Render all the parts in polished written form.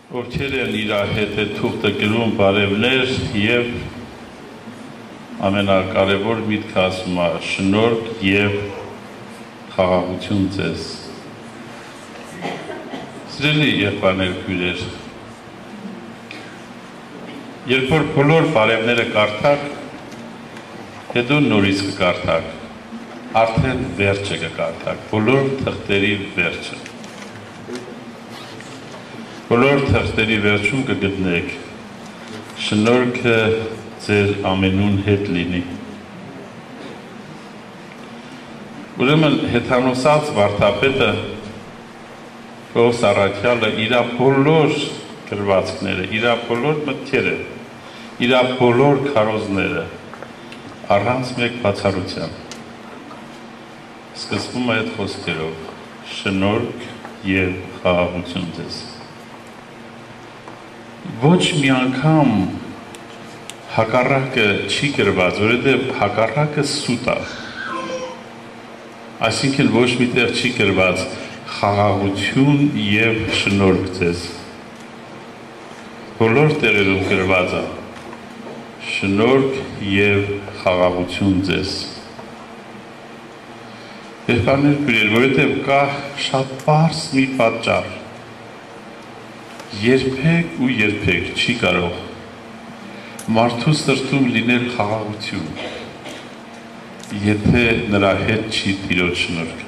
Ովքեր են իր հետ թուղթը գրում բարևներ եւ ամենակարևոր միտքը ասում է շնորհք եւ խաղաղություն ձեզ։ Սիրելի եղբայրներ, քույրեր, երբ որ բոլոր բարևները կարդաք, հետո նորից կկարդաք, արդեն վերջը կկարդաք, բոլոր թղթերի վերջը։ Բոլոր թղթերի վերջում կգտնեք շնորհքը ձեր ամենուն հետ լինի։ Ուրեմն հեթանոսած վարդապետը Պողոս առաքյալը իր բոլոր գրվածքները, իր բոլոր մտքերը, իր բոլոր քարոզները առանց մեկ բացառության սկսվում է այդ խոսքերով շնորհք եւ խաղաղություն ձեզ։ Ոչ մի անգամ հակառակը չի գրված, որովհետև հակառակը սուտ է։ Այսինքն ոչ միտեղ չի գրված խաղաղություն եւ շնորհք ձեզ։ Բոլոր տեղերում գրված է շնորհք եւ խաղաղություն ձեզ։ Եղբայրներ, քույրեր, որովհետև կա շատ պարզ մի պատճառ։ Երբեք ու երբեք չի կարող մարդու սրտում լինել խաղաղություն, եթե նրա հետ չի Տիրոջ շնորհքը։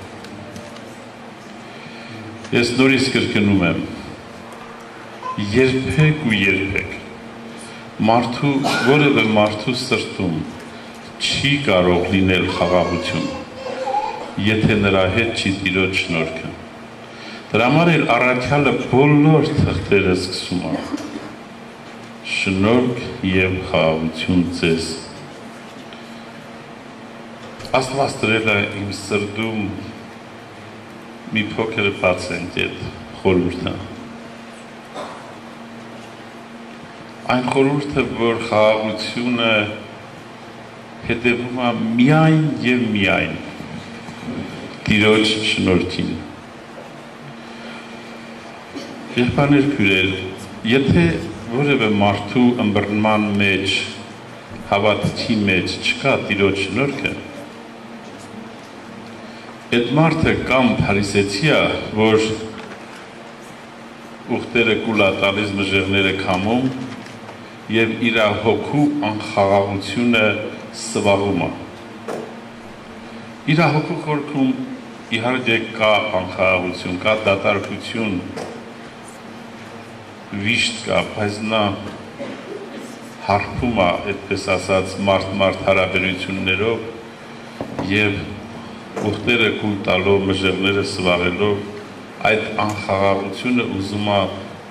Ես նորից կրկնում եմ, երբեք ու երբեք որևէ մարդու սրտում չի կարող լինել խաղաղություն, եթե նրա հետ չի Տիրոջ շնորհքը։ Դրա համար էլ առաքյալը բոլոր թղթերը սկսում է շնորհք եւ խաղաղություն ձեզ։ Աստված դրել է իմ սրտում մի փոքր բացենք այդ խորհուրդը։ Այն խորհուրդը, որ խաղաղությունը հետևում է միայն եւ միայն Տիրոջ շնորհքին։ Եղբայրներ, քույրեր, եթե որևէ մարդու ըմբռնման մեջ, հավատքի մեջ չկա Տիրոջ շնորհքը, այդ մարդը կամ փարիսեցի է, որ ուխտերը կուլ է տալիս, մժեղները քամում եւ իր հոգու անխաղաղությունը սվաղում է։ Իր հոգու խորքում իհարկե կա անխաղաղություն, կա դատարկություն, վիշտ կա, բայց նա հարբում է, այդպես ասած, մարդ-մարդ հարաբերություններով եւ ուխտերը կուլ տալով, մժեղները սվաղելով, այդ անխաղաղությունը ուզում է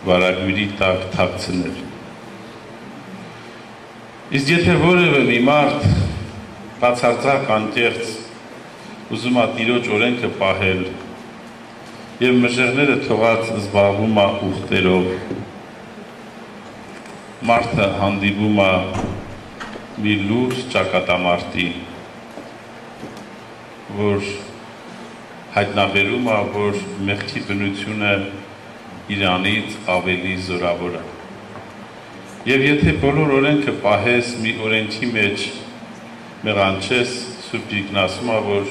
վարագույրի տակ թաքցնել։ Իսկ եթե որևէ մի մարդ բացարձակ անկեղծ ուզում է Տիրոջ օրենքը պահել եւ մժեղները թողած զբաղվում է ուխտերով, մարդը հանդիպում է մի լուրջ ճակատամարտի, որ հայտնաբերում է, որ մեղքի բնությունը իրանից ավելի զորավոր է։ Եվ եթե բոլոր օրենքը պահես, մի օրենքի մեջ մեղանչես, Սուրբ Գիրքն ասում է, որ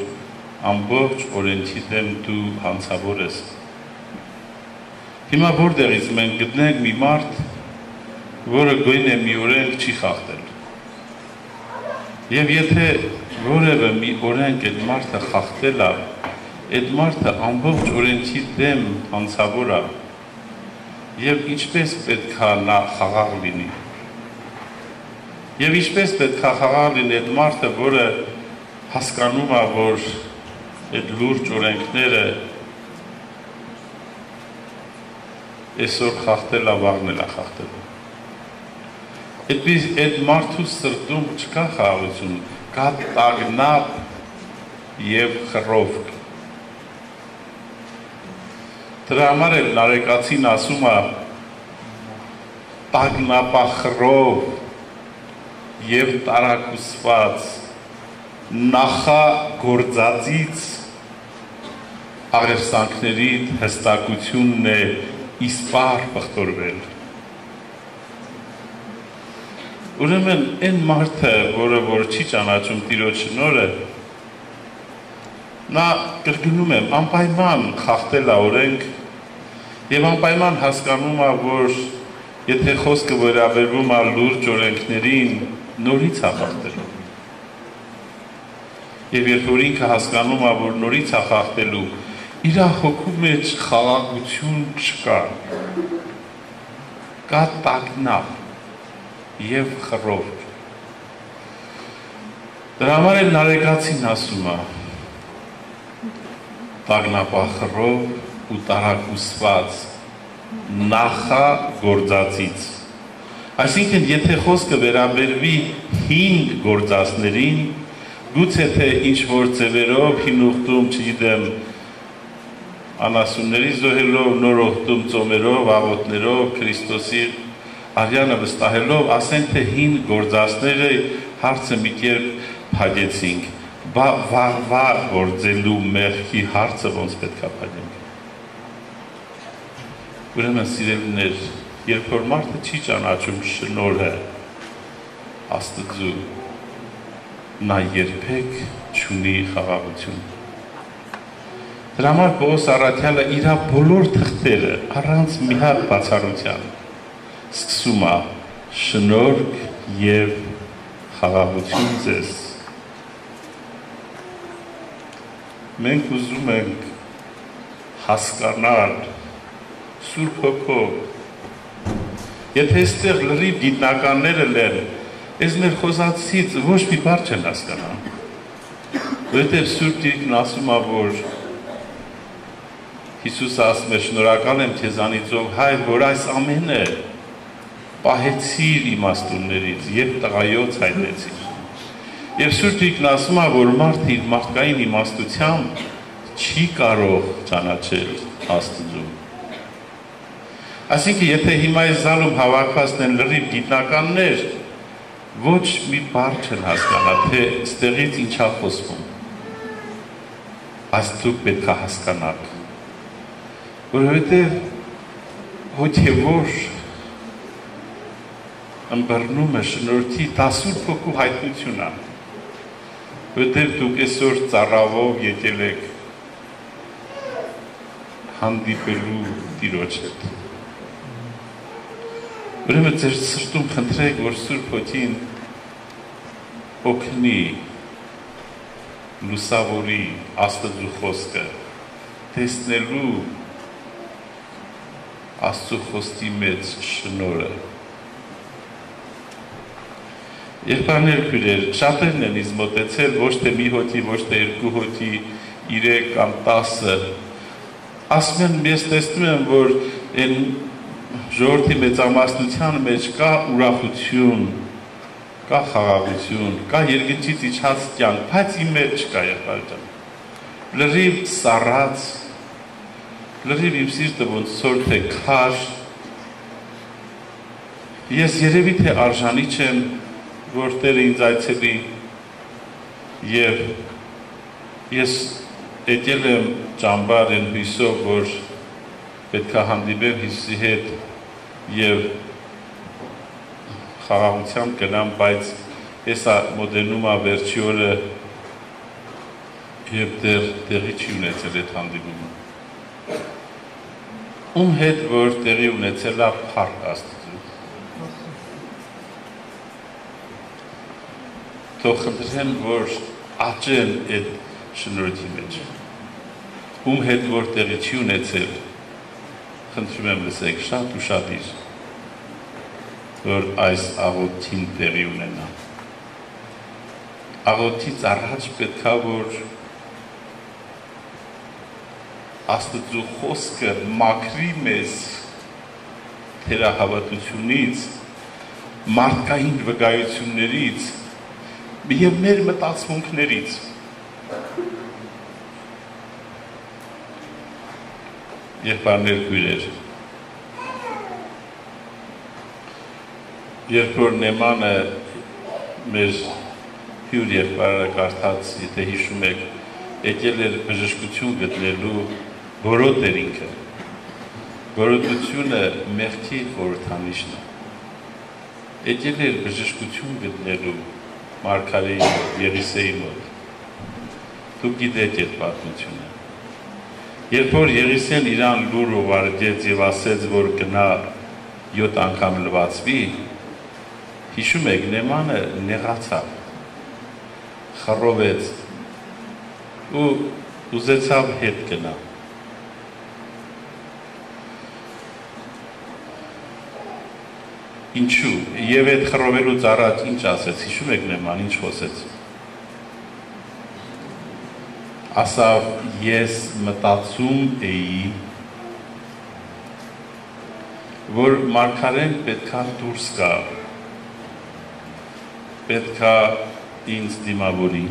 ամբողջ օրենքի դեմ դու հանցավոր ես։ Հիմա որտեղից մենք գտնենք մի մարդ, որը գույն է մի օրենք չի խախտել։ Եվ եթե որևէ մի օրենք այդ մարդը խախտել է, այդ մարդը ամբողջ օրենքի դեմ հանցավոր է, եւ ինչպես պետք է նա խաղաղ լինի։ Եվ ինչպես պետք է խաղաղ լինի այդ մարդը, որը հասկանում է, որ այդ լուրջ օրենքները այսօր խախտել է, վաղն է խախտել։ Այդ մարդու սրտում չկա խաղաղություն, կա տագնապ եւ խռովք։ Դրա համար էլ Նարեկացին ասում է տագնապախռով եւ տարակուսված նախագործածից աղերսանքների հստակությունն է իսպար բխտորվել։ Ուրեմն այն մարդը, որ չի ճանաչում Տիրոջ շնորհը, նա կրկնում եմ, անպայման խախտել է օրենք եւ անպայման հասկանում է, որ եթե խոսքը վերաբերվում է լուրջ օրենքներին, նորից է խախտելու։ Եվ երբ որ ինքը հասկանում է, որ նորից է խախտելու, իր հոգու մեջ խաղաղություն չկա, կա տագնապ եւ խռովք։ Դրա համար էլ Նարեկացին ասում է. տագնապախռով ու տարակուսված նախագործածից։ Այսինքն, եթե խոսքը վերաբերվի հին գործածներին, գուցե թե ինչ-որ ձևերով հին ուխտում, չգիտեմ, անասունների զոհելով, նոր ուխտում ծոմերով, աղոթներով, Քրիստոսի արյանը վստահելով, ասենք թե հին գործածները հարցը մի կերպ փակեցինք, վաղվա գործելու մեղքի հարցը ոնց պետք է փակենք։ Ուրեմն սիրելիներ, երբ որ մարդը չի ճանաչում շնորհը Աստծու, նա երբեք չունի խաղաղություն։ Դրա համար Պողոս առաքյալը իր բոլոր թղթերը առանց մի հատ բացառության սկսում է շնորհք եւ խաղաղություն ձեզ։ Մենք ուզում ենք հասկանալ Սուրբ Հոգով։ Եթե այստեղ լրիվ գիտնականները լեն, այս մեր խոսածից ոչ մի բառ չեն հասկանա։ Որովհետև Սուրբ Գիրքն ասում է, որ Հիսուսը ասում է, շնորհակալ եմ քեզանից ով Հայր, որ այս ամենը պահեցիր իմաստուններից եւ տղայոց հայտնեցիր։ Եվ Սուրբ Գիրքն ասում է, որ մարդը իր մարդկային իմաստությամբ չի կարող ճանաչել Աստծուն։ Այսինքն, եթե հիմա այս զալում հավաքվածն են լրիվ գիտնականներ, ոչ մի բառ չեն հասկանա, թե ստեղից ինչա խոսվում։ Այս դուք պետք է հասկանաք, որովհետև հոգևոր ըմբռնումը շնորհքի Սուրբ Հոգու հայտնությունն է, որովհետև դուք այսօր ծառավով եկել եք հանդիպելու Տիրոջ հետ։ Ուրեմն ձեր սրտում խնդրեք, որ Սուրբ Հոգին օգնի լուսավորի Աստծու խոսքը, տեսնելու Աստծու խոսքի մեջ շնորհը։ Եղբայրներ քույրեր, շատերն են ինձ մոտեցել, ոչ թե մի հոգի, ոչ թե երկու հոգի, 3 կամ 10, ասում են, ես տեսնում եմ, որ այն ժողովրդի մեծամասնության մեջ կա ուրախություն, կա խաղաղություն, կա երկնքից իջած կյանք, բայց իմ մեջ չկա, եղբայր ջան։ Լրիվ սառած, լրիվ իմ սիրտը ոնց որ թե քար։ Ես երևի թե արժանի չեմ, որ Տերը ինձ այցելի, եւ ես եկել եմ ճամբար այն հույսով, որ պետք է հանդիպեմ Հիսուսի հետ եւ խաղաղությամբ գնամ, բայց հեսա մոտենում է վերջի օրը եւ տեղի չի ունեցել այդ հանդիպումը։ Ում հետ որ տեղի ունեցել է փառք Աստծու։ Թող խնդրեմ, որ աճեն այդ շնորհքի մեջ։ Ում հետ որ տեղի չի ունեցել, խնդրում եմ լսեք շատ ուշադիր, որ այս աղոթին տեղի ունենա։ Աղոթից առաջ պետք է որ Աստծու խոսքը մաքրի մեզ թերահավատությունից, մարդկային վկայություններից եւ մեր մտածմունքներից։ Եղբայրներ քույրեր, երբ որ Նեմանը մեր հյուր եղբայրը կարդաց, եթե հիշում եք, եկել էր բժշկություն գտնելու, որոտ էր ինքը, Գորոտությունը մեղքի խորհրդանիշն է։ Եկել էր բժշկություն գտնելու Մարգարեի մոտ, Եղիսեի մոտ։ Դուք գիտեք այդ պատմությունը։ Երբ որ Եղիսեն իրան լուր ուղարկեց եւ ասեց, որ գնա 7 անգամ լվացվի, հիշում եք, Նեմանը նեղացավ, խռովեց ու ուզեցավ հետ գնա։ Ինչու, եւ այդ խռովելուց առաջ ինչ ասեց, հիշում եք Նեման, ինչ խոսեց։ Ասավ, ես մտածում էի, որ Մարգարեն պետքա դուրս գա, պետքա ինձ դիմավորի,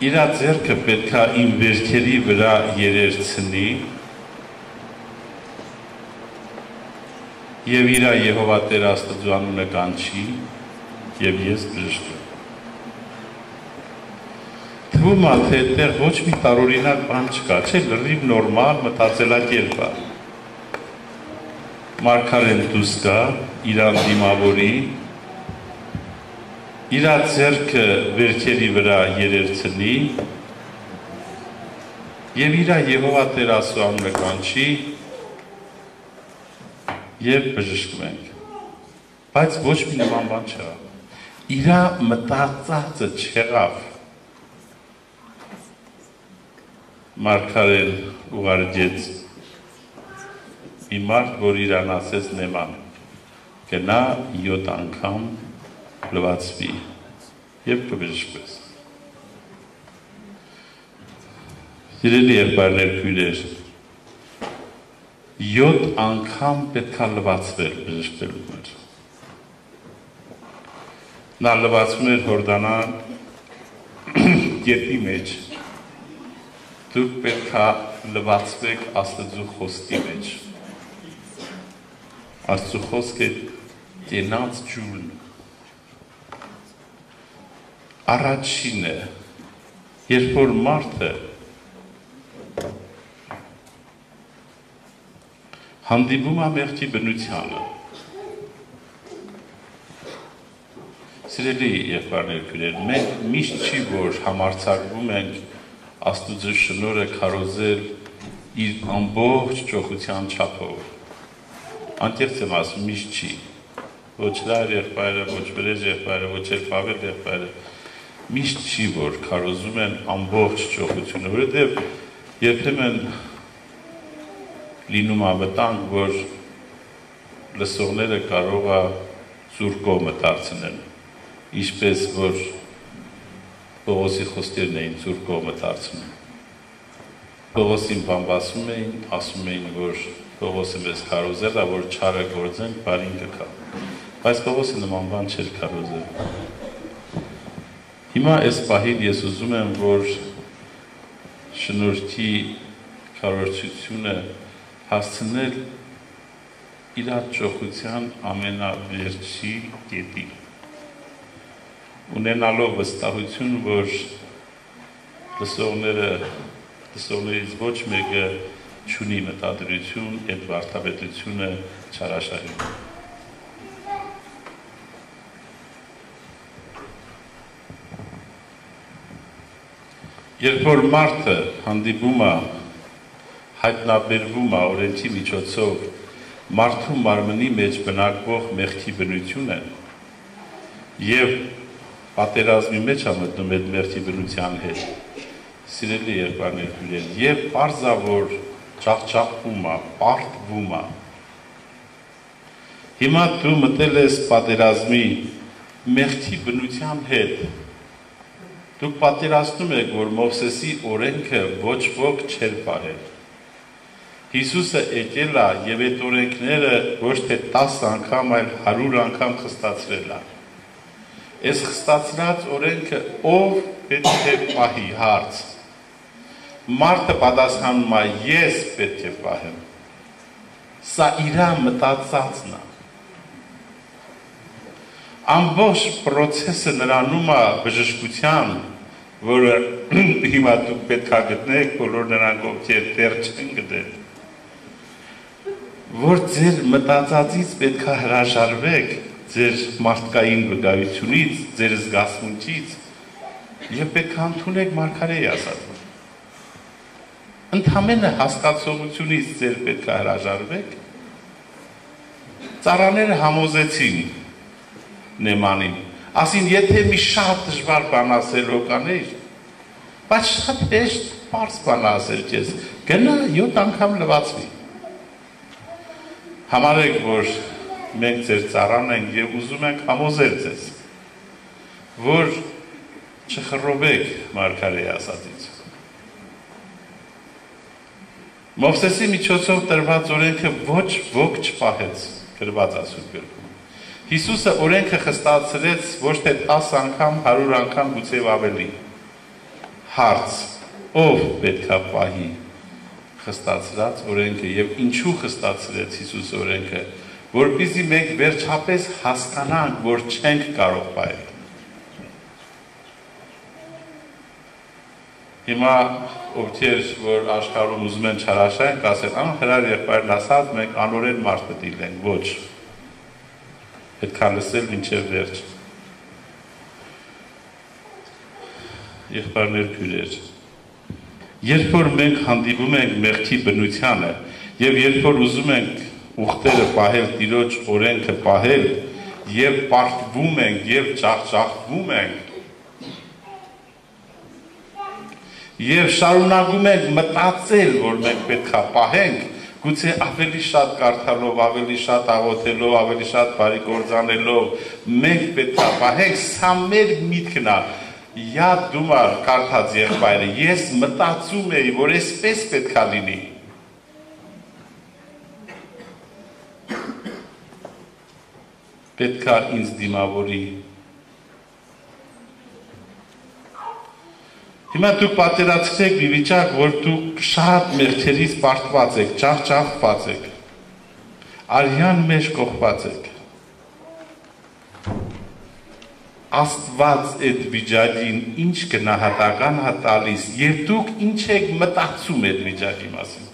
իրա ձեռքը պետքա իմ վերքերի վրա երերցնի եւ իրա Եհովա Տեր Աստծու անունը կանչի եւ ես բժշկեմ։ Թվում է, թե այդտեղ ոչ մի տարօրինակ բան չկա, չէ, լրիվ նորմալ մտածելակերպ է։ Մարգարեն դուրս գա, իրան դիմավորի, իրա ձեռքը վերքերի վրա երերցնի եւ իրա Եհովա Տեր Աստծու անունը կանչի եւ բժշկվենք։ Բայց ոչ մի նման բան չկա։ Իրա մտածածը չեղավ։ Մարգարեն ուղարկեց մի մարդ, որ իրան ասեց Նեման, գնա 7 անգամ լվացվի եւ կբժշկվես։ Սիրելի եղբայրներ, քույրեր, 7 անգամ պետքա լվացվել բժշկվելու համար։ Նա լվացվում էր Հորդանան գետի մեջ։ Դուք պետքա լվացվեք Աստծու խոսքի մեջ։ Աստծու խոսքը կենաց ջուրն առաջին է, երբ որ մարդը հանդիպում է մեղքի բնությանը։ Սիրելի եղբայրներ, քույրեր, մենք միշտ չի, որ համարձակվում ենք Աստծու շնորհը քարոզել իր ամբողջ ճոխության չափով։ Անկեղծ եմ ասում, միշտ չի։ Ոչ լար եղբայրը, ոչ վրեժ եղբայրը, ոչ էլ Պավել եղբայրը, միշտ չի, որ քարոզում են ամբողջ ճոխությունը, որովհետև երբեմն լինում է վտանգ, որ լսողները կարող է սուր կողմը դարձնել, ինչպես որ Պողոսի խոսքերն էին սուր կողմը դարձնում։ Պողոսին բամբասում էին, ասում էին, որ Պողոսը մեզ քարոզել է, որ չարը գործեն, բարին կգա։ Բայց Պողոսը նման բան չէր քարոզել։ Հիմա այս պահին ես ուզում եմ, որ շնորհքի քարոզությունը հասցնել իր ճոխության ամենավերջի կետին, ունենալով վստահություն, որ լսողներից ոչ մեկը չունի մտադրություն այդ վարդապետությունը չարաշահելու։ Երբ որ մարդը հանդիպում է, հայտնաբերվում է օրենքի միջոցով մարդու մարմնի մեջ բնակվող մեղքի բնությունը եւ պատերազմի մեջ է մտնում այդ մեղքի բնության հետ, սիրելի եղբայրներ, քույրեր, եւ պարզավոր ճախճախվում է, պարտվում է։ Հիմա դու մտել ես պատերազմի մեղքի բնության հետ։ Դուք պատերազմում եք, որ Մովսեսի օրենքը ոչ ոք չէր պահել։ Հիսուսը եկել է եւ այդ օրենքները ոչ թե 10 անգամ, այլ 100 անգամ խստացրել է։ Այս խստացրած օրենքը ով պետք է պահի հարց։ Մարդը պատասխանում է ես պետք է պահեմ։ Սա իր մտածածն է։ Ամբողջ process-ը նրանում է բժշկության որը հիմա դուք պետք է գտնեք, բոլոր նրանք ովքեր դեռ չեն գտել, որ ձեր մտածածից պետք է հրաժարվեք, ձեր մարդկային վկայությունից, ձեր զգացմունքից եւ պետք է ընդունեք Մարգարեի ասածը։ Ընդամենը հասկացողությունից ձեր պետք է հրաժարվեք։ Ծառաները համոզեցին Նեմանին, ասին, եթե մի շատ դժվար բան ասել օկաներ, բայց շատ հեշտ պարզ բան ասել քեզ, գնա 7 անգամ լվացվի։ Համարեք, որ մենք ձեր ծառան ենք եւ ուզում ենք համոզել ձեզ, որ չխռովեք Մարգարեի ասածից։ Մովսեսի միջոցով տրված օրենքը ոչ ոք չպահեց, գրված է Սուրբ գրքում։ Հիսուսը օրենքը խստացրեց ոչ թե 10 անգամ, 100 անգամ, գուցե ավելի։ Հարց, ով պետք է պահի խստացրած օրենքը եւ ինչու խստացրեց Հիսուսը օրենքը, որպեսզի մենք վերջապես հասկանանք, որ չենք կարող պահել։ Հիմա ովքեր որ աշխարհում ուզում են չարաշահեն, կասեն, հրար եղբայրն ասած, մենք անօրեն մարդ պետք է լինենք, ոչ։ Պետք է լսել մինչև վերջ։ Եղբայրներ, քույրեր, երբ որ մենք հանդիպում ենք մեղքի բնությանը եւ երբ որ ուզում ենք ուխտերը պահել, Տիրոջ օրենքը պահել եւ պարտվում ենք եւ ջախջախվում ենք եւ շարունակում ենք մտածել, որ մենք պետք է պահենք, գուցե ավելի շատ կարդալով, ավելի շատ աղոթելով, ավելի շատ բարի գործանելով, մենք պետք է պահենք, սա մեր միտքն է։ Յա դումար կարդաց եղբայրը, ես մտածում էի, որ այսպես պետք է լինի։ Պետք է ինձ դիմավորի։ Հիմա դուք պատերացրեք մի վիճակ, որ դուք շատ մեղքերից պարտված եք, ջախջախված եք, արյան մեջ կողպած եք։ Աստված այդ վիճակին ինչ գնահատական է տալիս եւ դուք ինչ եք մտածում այդ վիճակի մասին։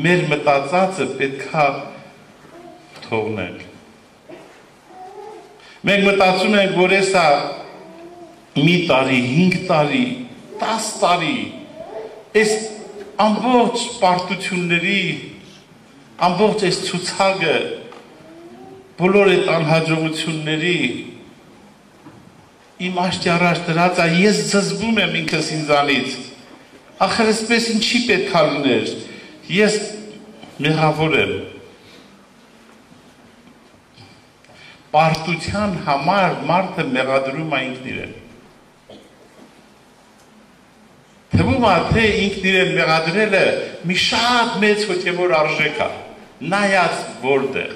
Մեր մտածածը պետք է թողնենք։ Մենք մտածում ենք, որ էսա մի տարի, 5 տարի, 10 տարի, այս ամբողջ պարտությունների, ամբողջ այս ցուցակը, բոլոր այդ անհաջողությունների իմ աշտի առաջ դրած է, ես զզվում եմ ինքս ինձանից, ախր այսպես ինչի պետք է լիներ, ես մեղավոր եմ։ Պարտության համար մարդը մեղադրում է ինքն իրեն։ Թվում է, թե ինքն իրեն մեղադրելը մի շատ մեծ հոգևոր արժեք է, նայած որտեղ։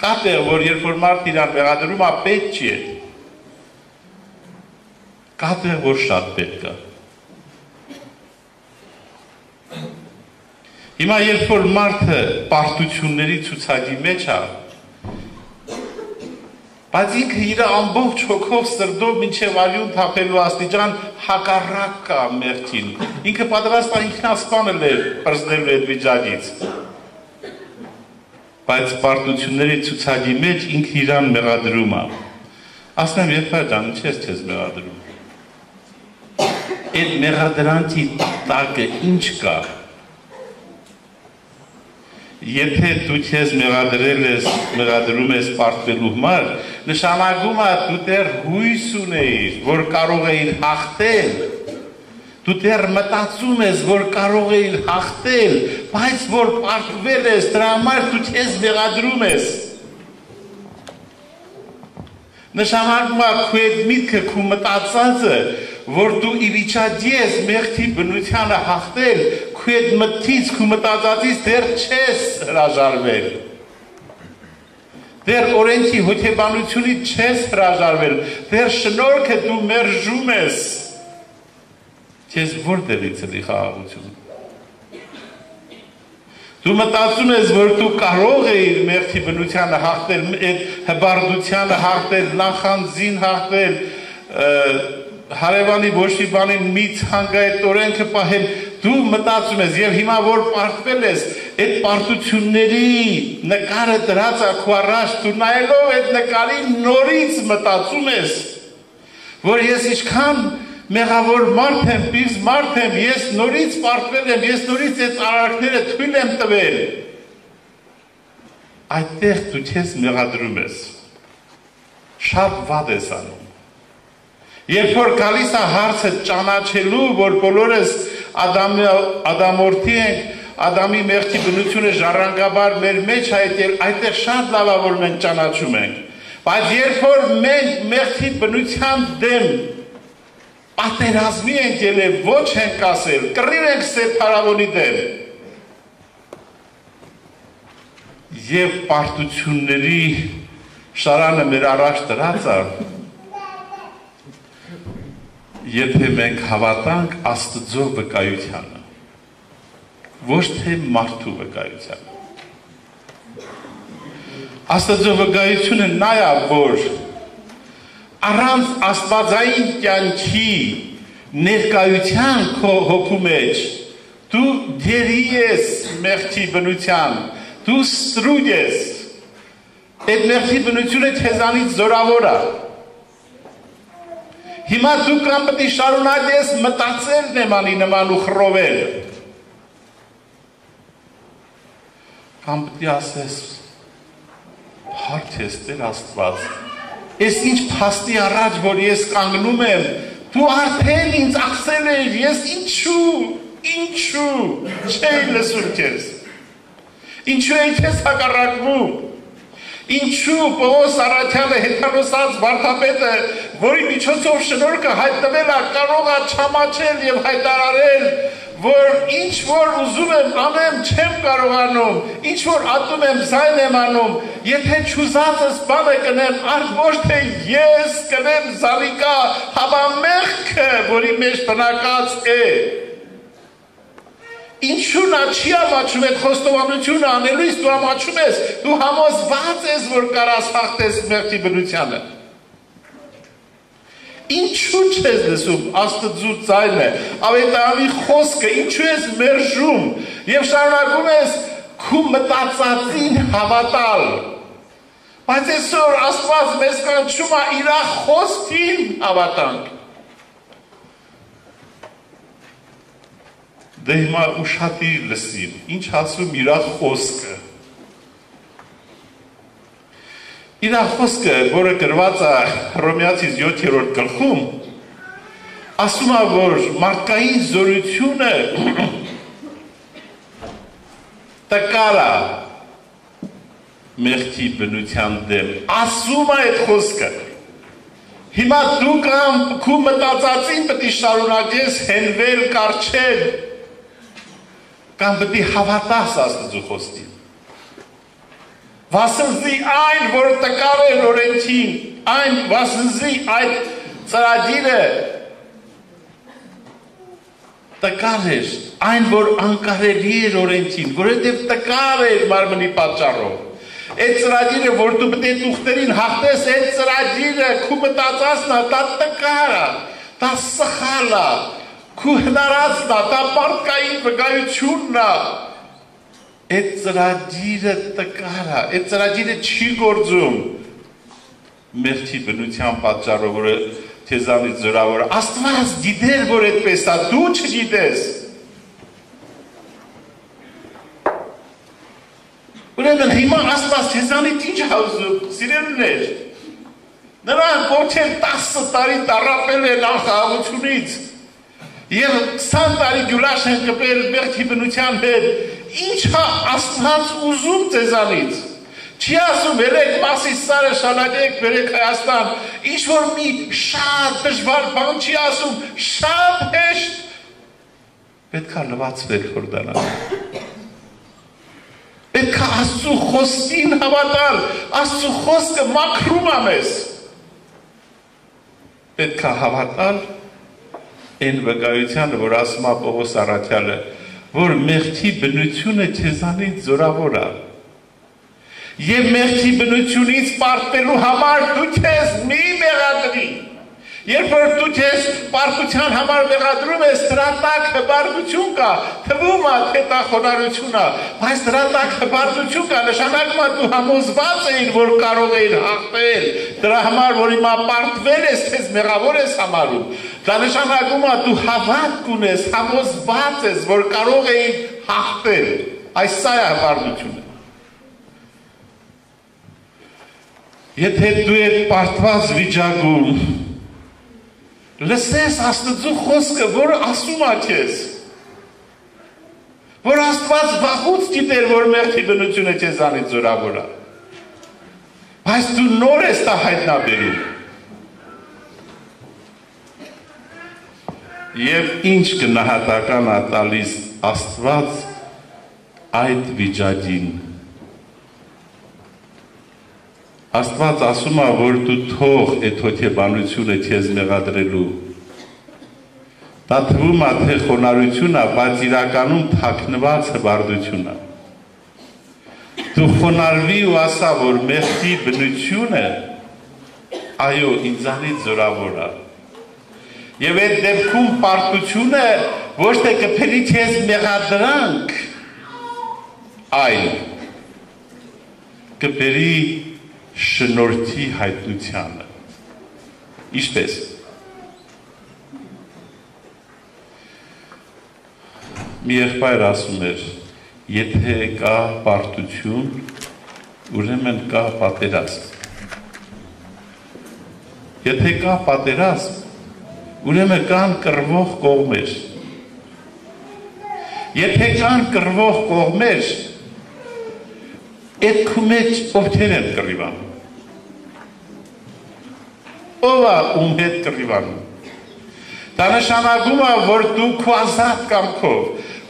Կա տեղ, որ երբ որ մարդ իրան մեղադրում է, պետք չի է։ Կա տեղ, որ շատ պետք է։ Հիմա երբ որ մարդը պարտությունների ցուցակի մեջ է, բայց ինքը իր ամբողջ հոգով սրտով մինչև արյուն թափելու աստիճան հակառակ կա մեղքին։ Ինքը պատրաստ է ինքնասպանել է պրծնելու այդ վիճակից։ Բայց պարտությունների ցուցակի մեջ ինքը իրան մեղադրում է։ Ասեմ, եղբայր ջան, ինչ ես քեզ մեղադրում։ Այդ մեղադրանքի տակը ինչ կա։ Եթե դու քեզ մեղադրում ես պարտվելու համար, նշանակում է դու դեռ հույս ունեիր, որ կարող էիր հաղթել։ Դու դեռ մտածում ես, որ կարող էիր հաղթել, բայց որ պարտվել ես, դրա համար դու քեզ մեղադրում ես։ Նշանակում է քո այդ միտքը, քո մտածածը, որ դու իվիճակի ես մեղքի բնությանը հաղթել, քո այդ մտքից, քո մտածածից դեռ չես հրաժարվել։ Դեռ օրենքի հոգեբանությունից չես հրաժարվել, դեռ շնորհքը դու մերժում ես։ Քեզ որտեղից էլի խաղաղություն։ Դու մտածում ես, որ դու կարող էիր մեղքի բնությանը հաղթել, այդ հբարդությանը հաղթել, նախանձին հաղթել, հարևանի ոչ մի բանին մի ցանկայ օրենքը պահել դու մտածում ես եւ հիմա որ պարտվել ես այդ պարտությունների նկարը դրած է քո առաջ դու նայելով այդ նկարի նորից մտածում ես որ ես ինչքան մեղավոր մարդ եմ, պիղծ մարդ եմ, ես նորից պարտվել եմ, ես նորից այդ արարքները թույլ եմ տվել։ Այդտեղ դու քեզ մեղադրում ես։ Շատ վատ ես անում։ Երբ որ գալիս է հարցը ճանաչելու, որ բոլորս Ադամորդի ենք, Ադամի մեղքի բնությունը ժառանգաբար մեր մեջ այդտեղ շատ լավ է որ մենք ճանաչում ենք։ Բայց երբ որ մենք մեղքի բնության դեմ պատերազմի ենք ելել, ոչ ենք ասել, կռիվ ենք սեփարավորի դեմ եւ պարտությունների շարանը մեր առաջ դրած է, եթե մենք հավատանք Աստծո վկայությանը, ոչ թե մարդու վկայությանը։ Աստծո վկայությունը նա է, որ առանց աստվածային կյանքի ներկայության քո հոգու մեջ դու դերի ես մեղքի բնության, դու ստրուկ ես, այդ մեղքի բնությունը քեզանից զորավոր է։ Հիմա դու կամ պետք է շարունակես մտածել նեմանի նման ու խռովել, կամ պետք է ասես հարց ես Տեր Աստված, ես ինչ փաստի առաջ, որ ես կանգնում եմ, դու արդեն ինձ ասել ես, ես ինչու, չէի լսում քեզ, ինչու էի քեզ հակառակվում, ինչու Պողոս Արաքյալը հեթանոսած վարդապետը, որի միջոցով շնորհքը հայտնվել է, կարող է չամաչել եւ հայտարարել, որ ինչ որ ուզում եմ անեմ, չեմ կարողանում, ինչ որ ատում եմ, զայն եմ անում, եթե չուզածս բանը կնեմ, արդ ոչ թե ես կնեմ զալիկա հավամեղքը, որի մեջ բնակած է։ Ինչու նա չի ամաչում այդ խոստովանությունը անելուց դու ամաչում ես, դու համոզված ես, որ կարաս հաղթես մեղքի բնությանը։ Ինչու չես լսում Աստծո ձայնը, ավետարանի խոսքը, ինչու ես մերժում եւ շարունակում ես քու մտածածին հավատալ։ Բայց այսօր Աստված մեզ կանչում է իր խոսքին հավատանք։ Դե հիմա ուշադիր լսին, ինչ ասում իր խոսքը։ Իր խոսքը, որը գրված է Հռոմեացիս 7-րդ գլխում, ասում է, որ մարդկային զորությունը տկար է մեղքի բնության դեմ։ Ասում է այդ խոսքը։ Հիմա դու կամ քու մտածածին պետք է շարունակես հենվել, կառչել, կամ պետք է հավատաս Աստծո խոսքին։ Վասնզի այն, որ տկար է օրենքին, այն վասնզի այդ ծրագիրը տկար էր, այն, որ անկարելի էր օրենքին, որովհետև տկար էր մարմնի պատճառով։ Այդ ծրագիրը, որ դու պետք է ուխտերին հաղթես, այդ ծրագիրը քու մտածածն է, դա տկար է, դա սխալ է, քու հնարածն է, դա մարդկային վկայությունն է։ Այդ ծրագիրը տկար է, այդ ծրագիրը չի գործում մեղքի բնության պատճառով, որը քեզանից զորավոր է։ Աստված գիտեր, որ այդպես է, դու չգիտես։ Ուրեմն հիմա Աստված քեզանից ինչ է ուզում, սիրելիներ։ Նրանք ոչ 10 տարի տառապել են անխաղաղությունից եւ 20 տարի գյուլաշ են կպել մեղքի բնության հետ։ Ինչ է Աստված ուզում ձեզանից։ Չի ասում երեք Մասիսարը շալակեք վերեք Հայաստան, ինչ որ մի շատ դժվար բան չի ասում, շատ հեշտ պետք է լվացվել Հորդանանում։ Պետք է Աստծո խոսքին հավատալ, Աստծո խոսքը մաքրում է մեզ։ Պետք է հավատալ այն վկայությանը, որ ասում է Պողոս Արաքյալը, որ մեղքի բնությունը քեզանից զորավոր է։ Եվ մեղքի բնությունից պարտվելու համար դու քեզ մի մեղադրի։ Երբ որ դու քեզ պարտության համար մեղադրում ես, դրա տակ հպարտություն կա, թվում է թե դա խոնարհություն է, բայց դրա տակ հպարտություն կա, նշանակում է դու համոզված ես, որ կարող ես հաղթել, դրա համար որ հիմա պարտվել ես, քեզ մեղավոր ես համարում, դա նշանակում է դու հավատք ունես, համոզված ես, որ կարող ես հաղթել, այս սա է հպարտությունը։ Եթե դու ես պարտված վիճակում, լսես Աստծո խոսքը, որ ասում է քեզ, որ Աստված վաղուց գիտեր, որ մեղքի բնությունը քեզանից զորավոր է, բայց դու նոր ես դա հայտնաբերում, եւ ինչ գնահատական է տալիս Աստված այդ վիճակին։ Աստված ասում է, որ դու թող այդ հոգեբանությունը քեզ մեղադրելու։ Դա թվում է թե խոնարհություն է, բայց իրականում թաքնված հպարտություն է։ Դու խոնարհվի ու ասա, որ մեղքի բնությունը այո, ինձանից զորավոր է։ Եվ այդ դեպքում պարտությունը ոչ թե կփելի քեզ մեղադրանք, այլ կբերի շնորհքի հայտնությանը։ Ինչպես։ Մի եղբայր ասում էր, եթե կա պարտություն, ուրեմն կա պատերազմ։ Եթե կա պատերազմ, ուրեմն կան կռվող կողմեր։ Եթե կան կռվող կողմեր, այդ քո մեջ ովքեր են կռիվանում։ Ով է ում հետ կռիվանում։ Դա նշանակում է, որ դու քո ազատ կամքով,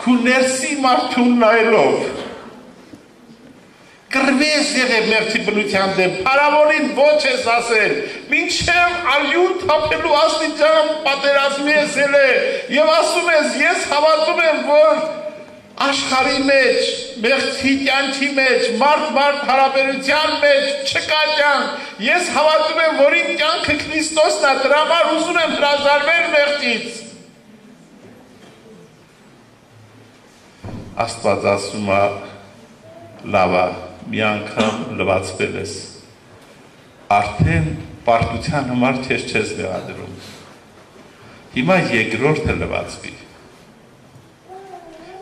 քո ներսի մարդուն նայելով կռվես եղել մեղքի բնության դեմ, փարավոնին ոչ ես ասել, մինչև արյուն թափելու աստիճան պատերազմի ես ելել, եւ ասում ես, ես հավատում եմ, որ աշխարհի մեջ, մեղքի կյանքի մեջ, մարդ հարաբերության մեջ չկա կյանք, ես հավատում եմ, որ իմ կյանքը Քրիստոսն է, դրա համար ուզում եմ հրաժարվել մեղքից։ Աստված ասում է, լավ է, մի անգամ լվացվել ես, արդեն պարտության համար քեզ չես մեղադրում, հիմա երկրորդը լվացվի։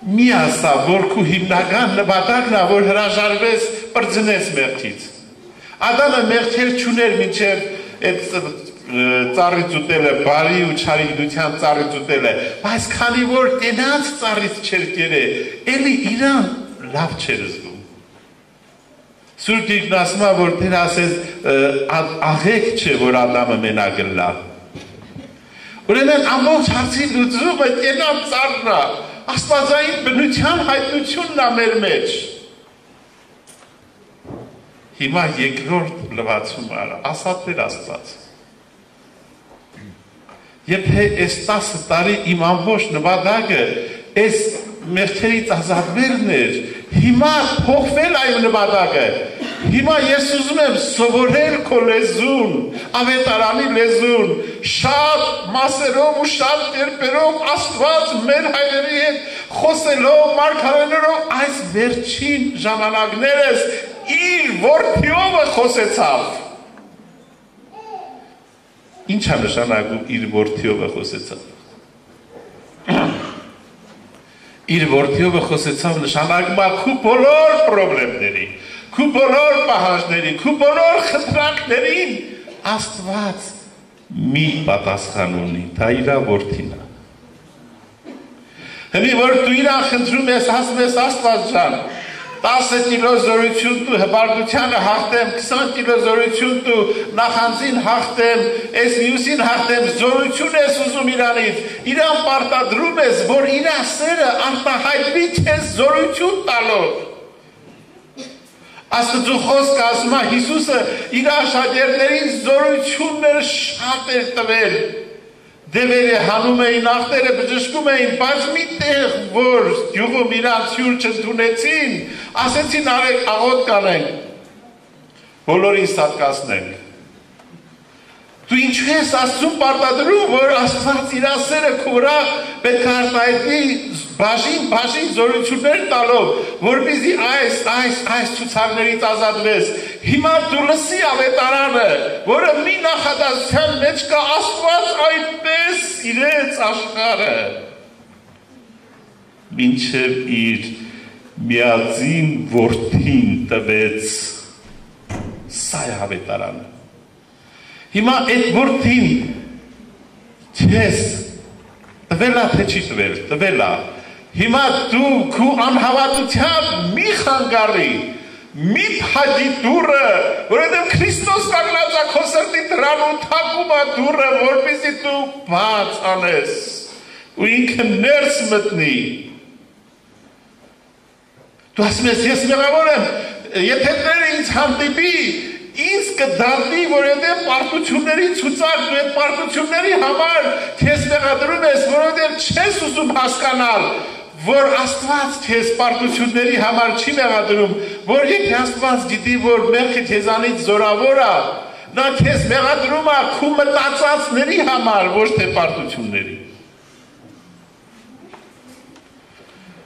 Մի ասա, որ քո հիմնական նպատակն է, որ հրաժարվես պրծնես մեղքից։ Ադամը մեղքեր չուներ մինչև այդ ծառից ուտելը, բարի ու չարիգնության ծառից ուտելը, բայց քանի որ տենած ծառից չեր կերել, էլի իրան լավ չեր զգում։ Սուրբ Գիրքն ասում է, որ Տերը ասեց, աղեք չէ, որ Ադամը մենակ լավ։ Ուրեմն ամբողջ հարցի լուծումը տենած ծառն է, աստվածային բնության հայտնությունն է մեր մեջ։ Հիմա երկրորդ լվացումը արա, ասա Տեր Աստված։ Եթե այս 10 տարի իմ ամբողջ նպատակը այս մեղքերից ազատվելն էր, հիմա փոխվել այ նպատակը։ Հիմա ես ուզում եմ սովորել քո լեզուն, ավետարանի լեզուն, շատ մասերով ու շատ կերպերով Աստված մեր հայրերի հետ խոսելով, մարգարեներով այս վերջին ժամանակներս իր որդիով խոսեցավ։ Ինչ է նշանակում իր որդիով խոսեցավ։ Իր որդիով խոսեցավ նշանակում է քո բոլոր խնդիրների, քո բոլոր պահանջների, քո բոլոր խնդրանքներին Աստված մի պատասխան ունի, դա իր որդին է։ Հիմի որ դու իրան խնդրում ես, ասում ես Աստված ջան, 10 կիլո զորություն դու հպարտությանը հաղթեմ, 20 կիլո զորություն դու նախանձին հաղթեմ, այս մյուսին հաղթեմ, զորություն ես ուզում իրանից, իրան պարտադրում ես, որ իր սերը արտահայտվի քեզ զորություն տալով։ Աստծո խոսքը ասում է Հիսուսը իր աշակերտներին զորություններ շատ էր տվել։ Դևերը հանում էին, աղտերը բժշկում էին, բայց մի տեղ, որ յուղում իրանց հյուր չընդունեցին, ասեցին արեք աղոտ կանենք, բոլորին սատկացնենք։ Դու ինչու ես Աստծուն պարտադրում, որ Աստված իր սերը քո վրա պետք է արտահայտի բաժին զորություններ տալով, որպեսզի այս ցուցակներից ազատվես։ Հիմա դու լսի ավետարանը, որը մի նախադասության մեջ կա Աստված այդպես իրենց աշխարհը, մինչև իր միածին որդին տվեց։ Սա է ավետարանը։ Հիմա այդ որդին չես տվել թե չի տվել, հիմա դու քու անհավատությամբ մի խանգարի, մի փակի դուռը, որովհետև Քրիստոս կանգնած է քո սրտի դրանում, թակում է դուռը, որպեսզի դու բաց անես ու ինքը ներս մտնի։ Դու ասում ես, ես մեղավոր եմ, եթե Տերը ինձ հանդիպի, ինձ կդառնի, որովհետև պարտությունների ցուցակ, դու այդ պարտությունների համար քեզ մեղադրում ես, որովհետև չես ուզում հասկանալ, որ Աստված քեզ պարտությունների համար չի մեղադրում, որ եթե Աստված գիտի, որ մեղքը քեզանից զորավոր է, նա քեզ մեղադրում է քո մտածածների համար, ոչ թե պարտությունների։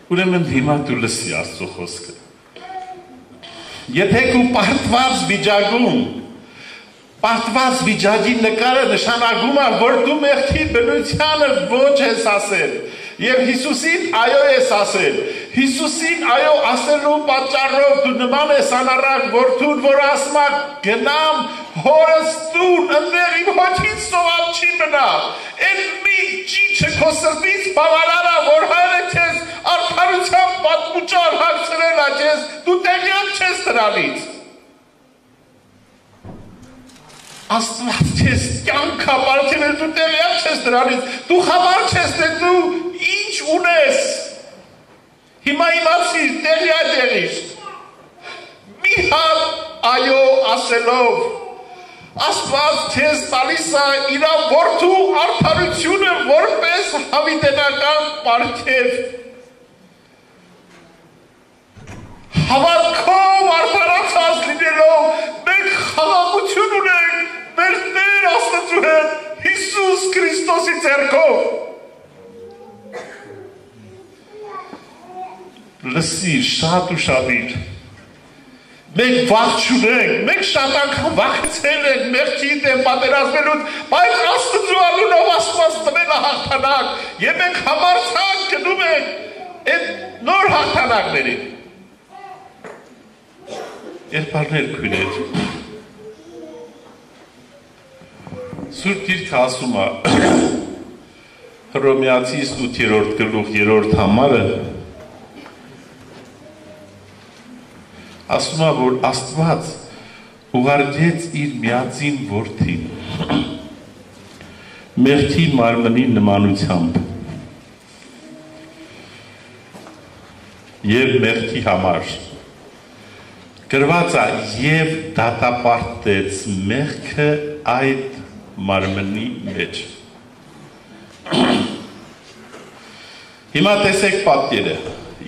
Ուրեմն հիմա դու լսի Աստծո խոսքը։ Եթե քու պարտված վիճակի նկարը նշանակում է, որ դու մեղքի բնությանը ոչ ես ասել, եւ Հիսուսին այո ես ասել, Հիսուսին այո ասելու պատճառով դու նման ես անառակ որդուն, որ ասում է գնամ հորս տուն, ընդեղ իմ հոգից սովալ չի մնա, այդ մի ճիչը քո սրտից բավարար է, որ հայրը քեզ արդարությամբ պատմուճար հագցրել է քեզ, դու տեղյակ չես դրանից։ Աստված քեզ կյանք է պարգևել, դու տեղյակ չես դրանից, դու խաբար չես, թե դու ինչ ունես։ Հիմա իմացիր, տեղյակ եղիր։ Մի հատ այո ասելով, Աստված քեզ տալիս է իր որդու արդարությունը որպես հավիտենական պարգև։ Հավատքով արդարացած լինելով, մենք խաղաղություն ունենք մեր Տեր Աստծու հետ Հիսուս Քրիստոսի ձեռքով։ Լսիր, շատ ուշադիր։ Մենք վախ չունենք, մենք շատ անգամ վախեցել ենք մեղքի դեմ պատերազմելուց, բայց Աստծու անունով Աստված տվել է հաղթանակ, եւ մենք համարձակ գնում ենք այդ նոր հաղթանակներին։ Երբարներ քույրեր, Սուրբ Գիրքը ասում է Հռոմեացիս 8-րդ գլուխ 3-րդ համարը, ասում է, որ Աստված ուղարկեց իր միածին որդին մեղքի մարմնի նմանությամբ եւ մեղքի համար գրված է եւ դատապարտեց մեղքը այդ մարմնի մեջ։ Հիմա տեսեք պատկերը,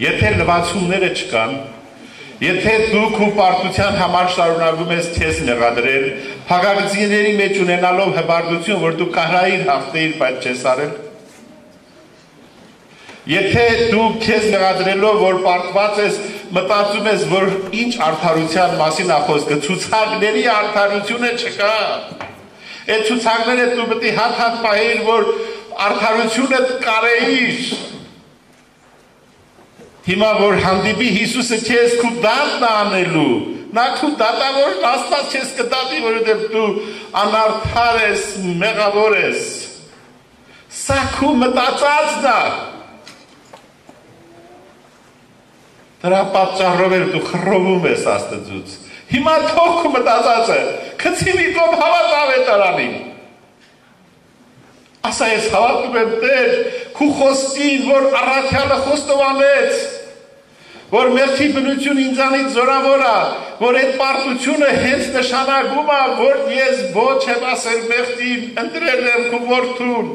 եթե լվացումները չկան, եթե դու քո պարտության համար շարունակում ես քեզ մեղադրել, փակագծիների մեջ ունենալով հբարդություն, որ դու կարայիր հաղթեիր, բայց չես արել, եթե դու քեզ մեղադրելով, որ պարտված ես, մտածում ես, որ ինչ արդարության մասին է խոսքը, ցուցակների արդարությունը չկա։ Այդ ցուցակները դու պետք է հատ պահեիր, որ արդարությունը կարեիր։ Հիմա որ հանդիպի Հիսուսը քեզ քու դատն անելու, նա քու դատավորն Աստված քեզ կդատի, որովհետև դու անարդար ես, մեղավոր ես։ Սա քու մտածածն է։ Դրա պատճառով էլ դու խռովում ես Աստծուց։ Հիմա թող քու մտածածը, գցի մի կողմ հավատ ավետարանին։ Ասա ես հավատում եմ Տեր, քու խոսքին, որ առաքյալը խոստովանեց, որ մեղքի բնություն ինձանից զորավոր է, որ այդ պարտությունը հենց նշանակում է, որ ես ոչ եմ ասել մեղքին, ընտրել եմ քու որդուն։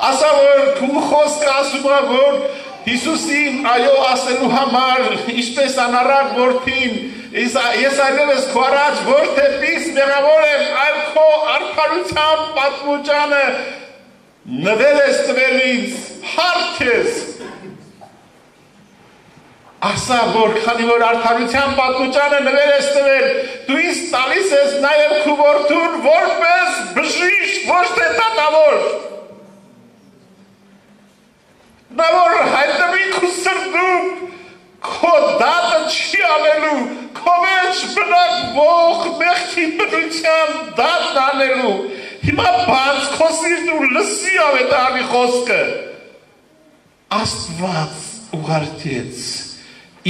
Ասա որ քու խոսքը ասում է, որ Հիսուսին այո ասելու համար, ինչպես անառակ որդին, Ես այլևս քո առաջ ոչ թե պիս մեղավոր եմ, այլ քո արդարության պատմուճանը նվեր ես տվել ինձ, հարկ ես։ Ասա, որ քանի որ արդարության պատմուճանը նվեր ես տվել, դու ինձ տալիս ես նաև քո որդուն որպես բժիշկ, ոչ թե դատավոր։ Նա որ հայտնվի քո սրտում, քո դատը չի անելու, քո մեջ բնակվող մեղքի բնության դատն անելու։ Հիմա բաց քո սիրտ ու լսի ավետարանի խոսքը։ Աստված ուղարկեց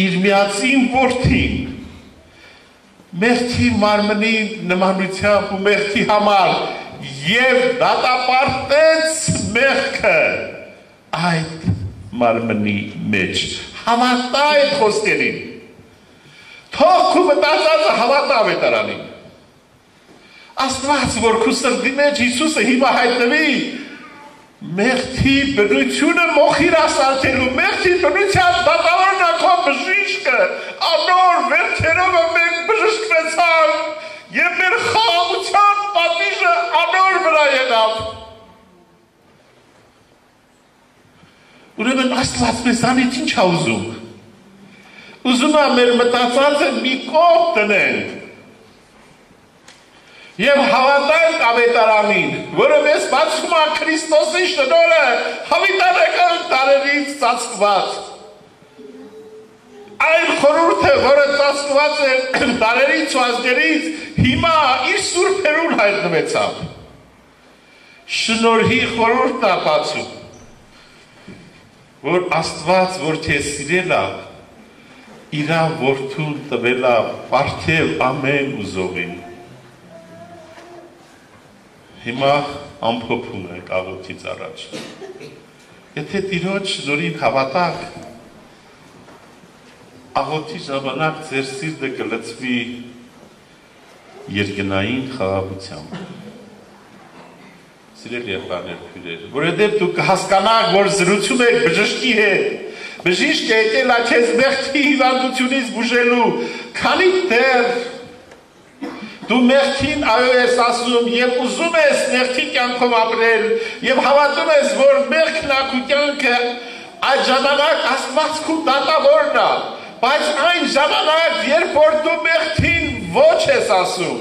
իր միածին որդին մեղքի մարմնի նմանությամբ ու մեղքի համար եւ դատապարտեց մեղքը այդ մարմնի մեջ։ Հավատա այդ խոսքերին։ Թող քո մտածածը հավատա ավետարանին։ Աստված որ քո սրտի մեջ Հիսուսը հիմա հայտնվի, մեղքի բնությունը մոխիր ասարթելու, մեղքի բնության դատավորն է քո բժիշկը, անոր վերջերով մենք բժշկվեցանք եւ մեր խաղաղության պատիժը անոր վրա եղավ։ Ուրեմն Աստված մեզանից ինչ է ուզում։ Ուզում է մեր մտածածը մի կողմ տնենք եւ հավատանք ավետարանին, որը մեզ բացում է Քրիստոսի շնորհը հավիտենական տարերից ծածկված։ Այն խորհուրդը, որը ծածկված է տարերից ու ազգերից, հիմա իր սուրբերուն հայտնվեցավ։ Շնորհի խորհուրդն է բացում, որ Աստված, որ քեզ սիրել է, իր որդուն տվել է պարգև ամեն ուզողին։ Հիմա ամփոփում ենք աղոթից առաջ։ Եթե Տիրոջ շնորհին հավատաք, աղոթի ժամանակ ձեր սիրտը կլցվի երկնային խաղաղությամբ։ Սիրելի եղբայրներ, քույրեր, որովհետև դուք կհասկանաք, որ զրուցում եք բժշկի հետ։ Բժիշկը եկել է քեզ մեղքի հիվանդությունից բուժելու, քանի դեռ դու մեղքին այո ես ասում եւ ուզում ես մեղքի կյանքով ապրել եւ հավատում ես, որ մեղքն է քո կյանքը, այդ ժամանակ Աստված քո դատավորն է, բայց այն ժամանակ, երբ որ դու մեղքին ոչ ես ասում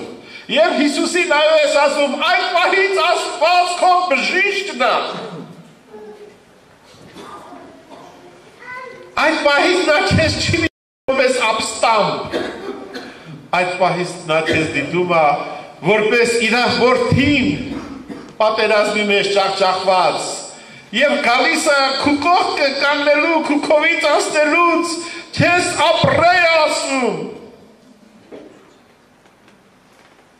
եւ Հիսուսին այո ես ասում, այդ պահից Աստված քո բժիշկն է։ Այդ պահից նա քեզ չի որպես ապստամբ։ Այդ պահից նա քեզ դիտում է որպես իր որդին պատերազմի մեջ ճախճախված եւ գալիս է քո կողքը կանգնելու, քո կողմից անցնելուց քեզ ապրեյ ասում։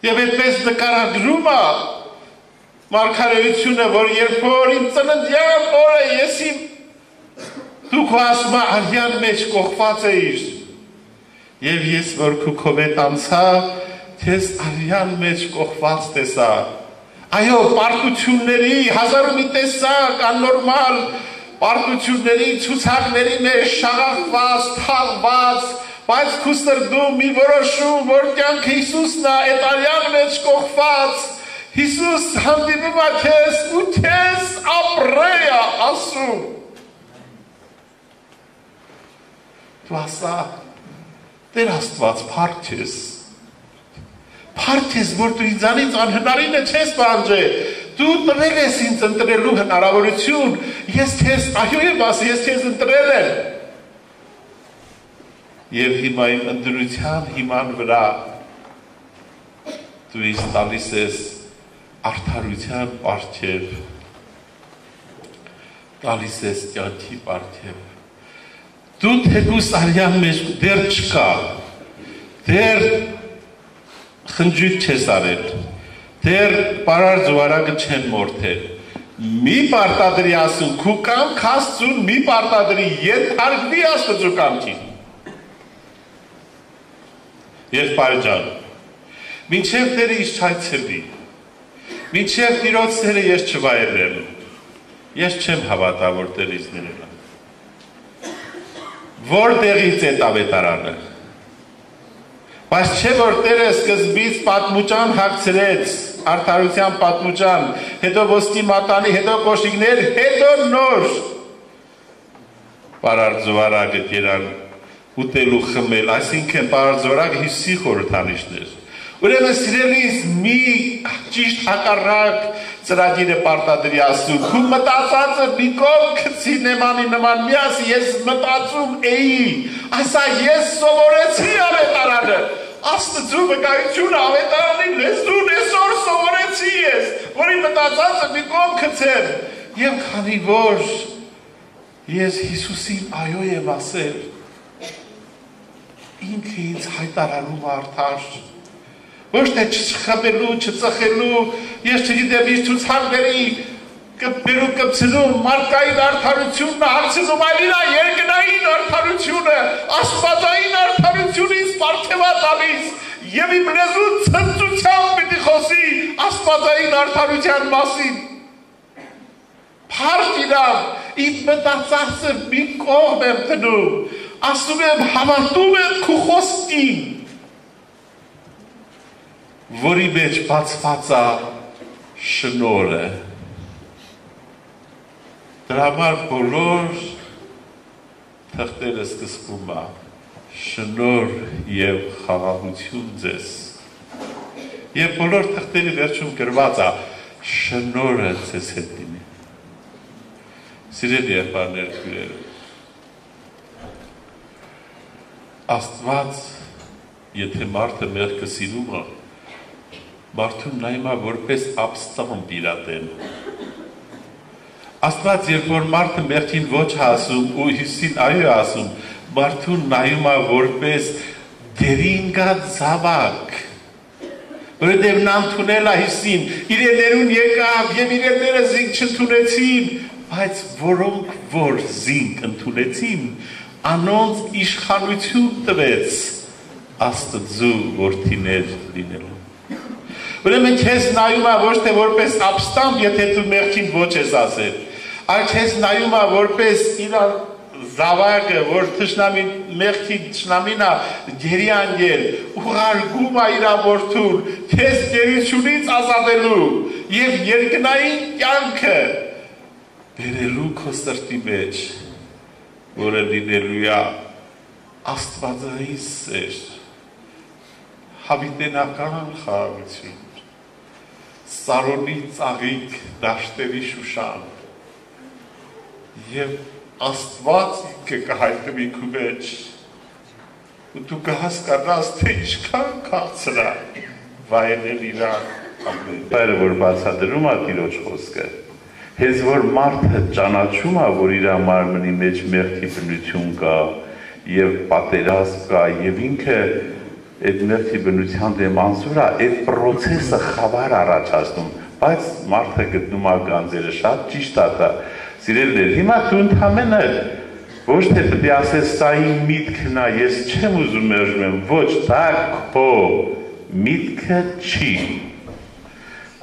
Եվ այդպես նկարագրում է մարգարեությունը, որ երբ որ իմ ծննդյան օրը ես իմ դուք ասում եք արյան մեջ կողված էիր եւ ես որ քո կողմետ անցա քեզ արյան մեջ կողված տեսա այո պարտությունների հազար ու մի տեսակ աննորմալ պարտությունների ցուցակների մեջ շաղախված թաղված բայց քո սրտում մի որոշում որ կյանքը Հիսուսն է այդ արյան մեջ կողված Հիսուս հանդիպում է քեզ ու քեզ ապրեյ ասում Դու ասա, Տեր Աստված, փառք ես, որ դու ինձանից անհնարինը չես պահանջել, դու տվել ես ինձ ընտրելու հնարավորություն, ես քեզ, այո եմ ասի, ես քեզ ընտրել եմ, և հիմա իմ ընտրության հիման վրա դու ինձ տալիս ես արդարության պարգև, տալիս ես կյանքի պարգև, Դու թեկուս արյան մեջ դեր չկա, դեր խնջույք չես արել, դեր պարար զուարակը չեն մորթել, մի պարտադրի ասում, քու կամ կաստուն մի պարտադրի, ենթարկվի աստծու կամքին։ Եվ պարջան, մինչև դերը իս չայցելի, մինչև տիրոց դերը ես չվայելեմ, ես չեմ հավատա, որ դերից ներել Որտեղից է ավետարանը։ Բայց չէ որ Տերը սկզբից պատմուճան հագցրեց, արդարության պատմուճան, հետո ոսկի մատանի, հետո կոշիկներ, հետո նոր պարարձվարագը կերան ուտելու խմել, այսինքն պարարձվարագը Հիսուսի խորհրդանիշներ։ Ուրեմն սիրելիս մի ճիշտ հակառակ ծրագիրը պարտադրի Աստծուն, քու մտածածը մի կողմ գցի նեմանի նման մի ասի, ես մտածում էի, ասա ես սովորեցի ավետարանը, Աստծու վկայությունը ավետարանի լեզուն այսօր սովորեցի ես, որի մտածածը մի կողմ գցեմ, եւ քանի որ ես Հիսուսին այո եմ ասել, ինքը ինձ հայտարարում արդար, ոչ թե չխմելու, չծխելու, ես չգիտեմ իր ցուցակների կպերու կպցնում, մարդկային արդարությունն հարցնում, այլ իրա երկնային արդարությունը, աստվածային արդարությունից պարգևա տալիս, եւ իմ լեզուն ցնծությամբ պիտի խոսի աստվածային արդարության մասին։ Փառք իրավ, իմ մտածածը մի կողմ եմ դնում, ասում եմ, հավատում եմ քո խոսքին, որի մեջ բացված է շնորհը։ Դրա համար բոլոր թղթերը սկսվում է շնորհ եւ խաղաղություն ձեզ։ Եվ բոլոր թղթերի վերջում գրված է շնորհը ձեզ հետ լինի։ Սիրելի եղբայրներ, քույրեր, Աստված, եթե մարդը մեղքը սիրում է, մարդուն նայում է որպես ապստամբ իր դեմ։ Աստված, երբ որ մարդը մեղքին ոչ ասում ու Հիսուսին այո ասում, մարդուն նայում է որպես դերինգած զավակ, որովհետև նա ընդունել է Հիսուսին, իրեններուն եկավ եւ իրենները զինք չընդունեցին, բայց որոնք որ զինք ընդունեցին, անոնց իշխանություն տվեց Աստծու որդիներ լինելու։ Ուրեմն քեզ նայում է ոչ թե որպես ապստամբ, եթե դու մեղքին ոչ ես ասել, այլ քեզ նայում է որպես իր զավակը, որ թշնամին մեղքի թշնամին է գերի անգել, ուղարկում է իր որդուն, քեզ գերությունից ազատելու եւ երկնային կյանքը բերելու քո սրտի մեջ, որը լինելու է աստվածային սեր, հավիտենական խաղաղություն, Սարոնի ծաղիկ դաշտերի շուշան եւ Աստված ինքը կհայտնվի քո մեջ ու դու կհասկանաս թե ինչքան քաղցր է վայելել իրան ամեն բանը որ բացադրում է Տիրոջ խոսքը հենց որ մարդը ճանաչում է որ իր մարմնի մեջ մեղքի բնություն կա եւ պատերազմ կա եւ ինքը այդ մեղքի բնության դեմ անսուր է, այդ պրոցեսը խավար առաջացնում, բայց մարդը գտնում է գանձերը շատ ճիշտ է դա, սիրելիներ, հիմա դու ընդամենը ոչ թե պետք է ասես սա իմ միտքն է, ես չեմ ուզում մերժեմ, ոչ, դա քո միտքը չի,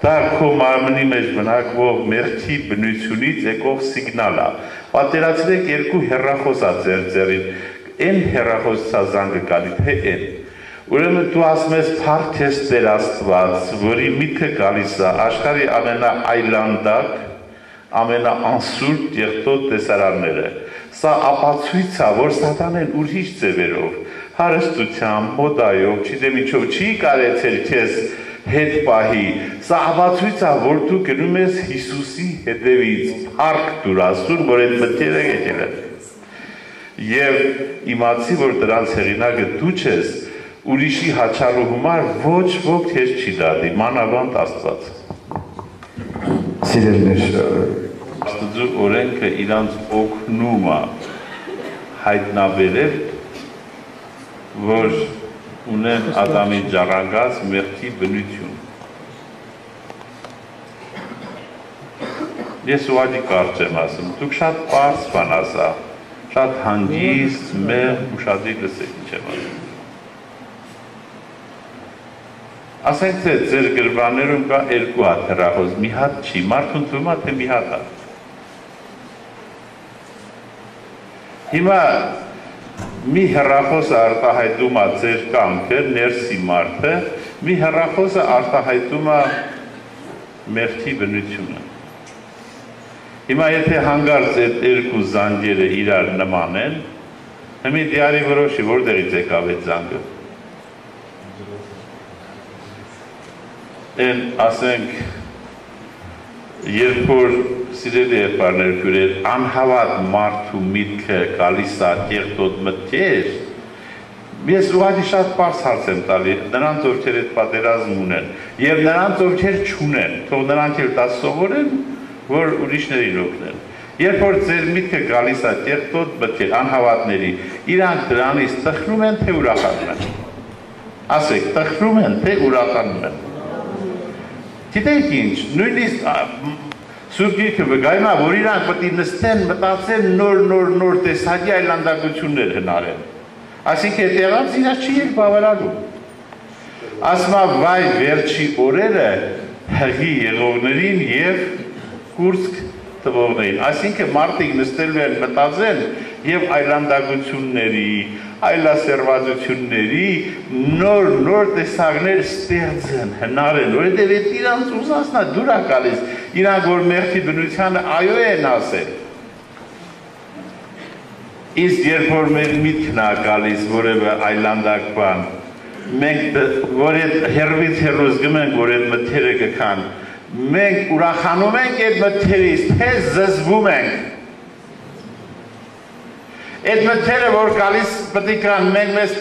դա քո մարմնի մեջ բնակվող մեղքի բնությունից եկող սիգնալ է, պատկերացրեք երկու հեռախոս է ձեր ձեռին, այն հեռախոսազանգը գալի, թե այն Ուրեմն դու ասում ես փառք ես Տեր Աստված, որի միտքը գալիս է աշխարհի ամենաայլանդակ, ամենաանսուրբ եղտոտ տեսարանները։ Սա ապացույց է, որ Սատանեն ուրիշ ձևերով, հարստությամբ, մոդայով, չգիտեմ ինչով չի կարեցել քեզ հետ պահի։ Սա ապացույց է, որ դու գնում ես Հիսուսի հետևից, փառք դուր Աստծուն, որ այդ մտքերը եկել են։ Եվ իմացի, որ դրանց հեղինակը դու ես, ուրիշի հաչալու համար ոչ ոք քեզ չի դատի, մանավանդ Աստված։ Սիրելիներ, Աստծու օրենքը իրանց օգնում է հայտնաբերել, որ ունեն Ադամի ջառանգած մեղքի բնություն։ Ես ուղղակի կարճ եմ ասում, դուք շատ պարզ բան ասա, շատ հանգիստ, մեղ, ուշադիր լսեք ինչ եմ ասում։ Ասենք թե ձեր գրվաններում կա երկու հատ հեռախոս, մի հատ չի, մարդուն թվում է թե մի հատ է։ Հիմա մի հեռախոսը արտահայտում է ձեր կամքը, ներսի մարդը, մի հեռախոսը արտահայտում է մեղքի բնությունը։ Հիմա եթե հանգարց այդ երկու զանգերը իրար նման են, հիմի դիարի որոշի որտեղից եկավ այդ զանգը։ Են ասենք, երբ որ սիրելի եղբայրներ քույրեր, անհավատ մարդու միտքը գալիս է կեղտոտ մտքեր, ես ուղղակի շատ պարզ հարց եմ տալի, նրանց ովքեր այդ պատերազմ ունեն, եւ նրանց ովքեր չունեն, թող նրանք էլ դա սովորեն, որ ուրիշներին օգնեն։ Երբ որ ձեր միտքը գալիս է կեղտոտ մտքեր, անհավատների, իրանք դրանից տխրում են, թե ուրախանում են։ Ասեք, տխրում են, թե ուրախանում են։ Գիտեք ինչ, նույնիսկ Սուրբ Գիրքը վկայում է, որ իրանք պետք է նստեն, մտածեն նոր տեսակի այլանդակություններ հնարեն։ Այսինքն այդտեղից իրաց չի եք բավարարում։ Ասում է վայ վերջի օրերը հղի եղողներին եւ կուրծք տվողներին։ Այսինքն մարդիկ նստելու են մտածեն եւ այլանդակությունների, այլասերվածությունների նոր տեսակներ ստեղծեն, հնարեն, որովհետև այդ իրանց ուզածն է դուր է գալիս, իրանք որ մեղքի բնությանը այո են ասել։ Իսկ երբ որ մեր միտքն է գալիս որևէ այլանդակ բան, մենք որ այդ հերվից հերոս գմենք, որ այդ մտքերը կքան, մենք ուրախանում ենք այդ մտքերից, թե զզվում ենք։ Այդ մտքերը որ գալիս պետք է կան, մենք մեզ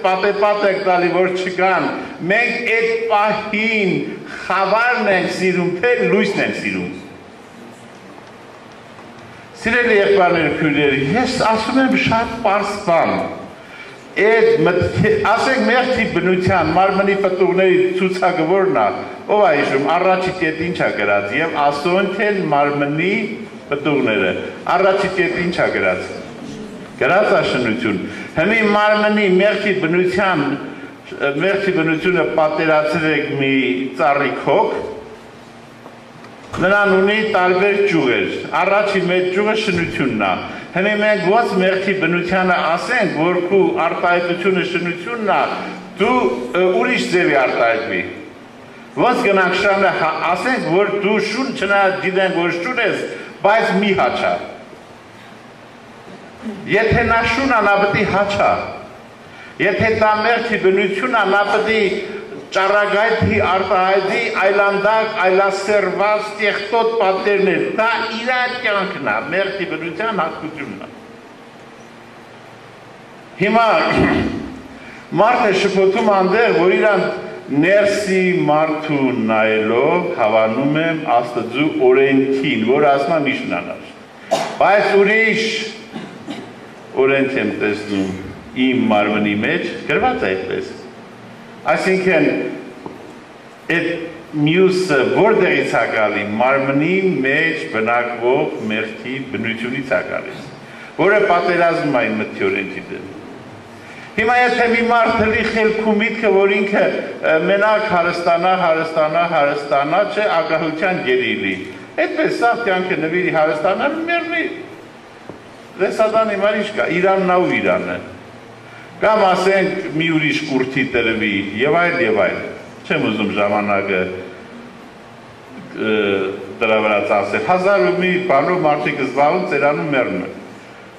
պատեպատ ենք տալի, որ չկան, մենք այդ պահին խավարն ենք սիրում, թե լույսն ենք սիրում։ Սիրելի եղբայրներ քույրեր, ես ասում եմ շատ պարզ բան։ Ասենք մեղքի բնության մարմնի պտուղների ցուցակը որն է, ով է հիշում, առաջի կետը ինչ է գրած, եւ ասոնքեն մարմնի պտուղները, առաջի կետը ինչ է գրած։ Գրած է շնություն։ Հիմի մարմնի մեղքի բնությունը պատերացրել եք մի ծառիկ հոգ, նրան ունի տարբեր ճյուղեր, առաջի մեծ ճյուղը շնությունն է։ Հիմի մենք ոնց մեղքի բնությանը ասենք, որ քու արտահայտությունը շնությունն է, դու ուրիշ ձևի արտահայտվի։ Ոնց գնանք շանը ասենք, որ դու շուն չնայած գիտենք, որ շուն ես, բայց մի հաչա։ Եթե նա շուն է, նա պետք է հաչա։ Եթե դա մեղքի բնություն է, նա պետք է ճառագայթի արտահայտի այլանդակ, այլասերված կեղտոտ պատերներ, դա իր կյանքն է, մեղքի բնության հատկությունն է։ Հիմա մարդը շփոթում այնտեղ, որ իրան ներսի մարդու նայելով հավանում եմ Աստծու օրենքին, որ ասում է միշնանար։ Բայց ուրիշ օրենք եմ տեսնում իմ մարմնի մեջ, գրված է այդպես։ Այսինքն, այդ մյուսը որտեղից է գալի, մարմնի մեջ բնակվող մեղքի բնությունից է գալիս, որը պատերազմ է մտքի օրենքի դեմ։ Հիմա եթե մի մարդ հլի խելքու միտքը, որ ինքը մենակ հարստանա, չէ ագահության գերիլի, այդպես սա կյանքը նվիրի հարստանալ, մերնի, դեսադան իմ արիշ կա, իրանն ու իրանը, կամ ասենք մի ուրիշ կուրթի տրվի, և այլ, չեմ ուզում ժամանակը դրա վրա ծասել, հազար ու մի բանով մարդիկ զբաղում ծերանում մերնում է,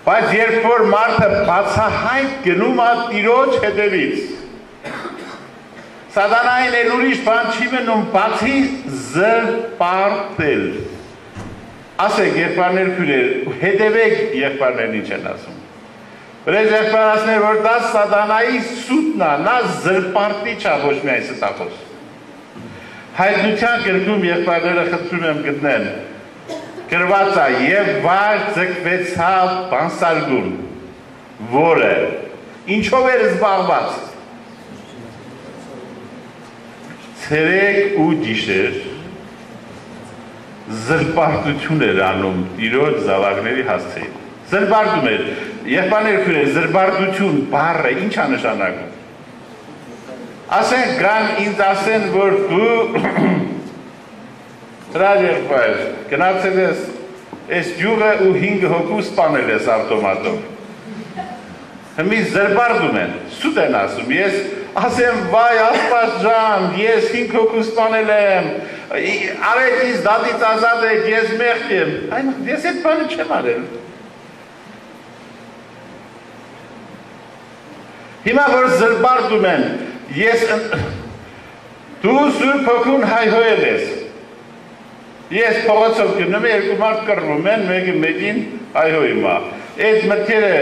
բայց երբ որ մարդը բացահայտ գնում է Տիրոջ հետևից, սատանային էլ ուրիշ բան չի մնում, բացի զրպարտել, ասեք եղբայրներ քույրեր, հետևեք եղբայրներն ինչ են ասում, Վրեժ եղբայրացներ, որ դա սատանայի սուտն է, նա զրպարտիչ է, ոչ միայն ստախոս։ Հայտնության գրքում եղբայրները խնդրում եմ գտնեն, գրված է և վար ձգվեցավ բանսարգուն, որը ինչով էր զբաղված։ Ցերեկ ու գիշեր զրպարտություն էր անում Տիրոջ զավակների հասցեին։ Զրպարտում էր, եղբայրներ քույրեր, զրպարտություն բառը ինչ է նշանակում։ Ասենք գան ինձ ասեն, որ դու հրաժ եղբայր, գնացել ես այս գյուղը ու 5 հոգու սպանել ես ավտոմատով։ Հիմի զրբարդում են, սուտ են ասում, ես ասեմ, վայ Աստված ջան, ես 5 հոգու սպանել եմ, արեք ինձ դատից ազատ եք, ես մեղք եմ, ես այդ բանը չեմ արել։ Հիմա որ զրբարդում են, դու Սուրբ Հոգուն հայհոյել ես, ես փողոցով գնում եմ, երկու մարդ կռվում են, մեկը մեկին հայհոյում է, այդ մտքերը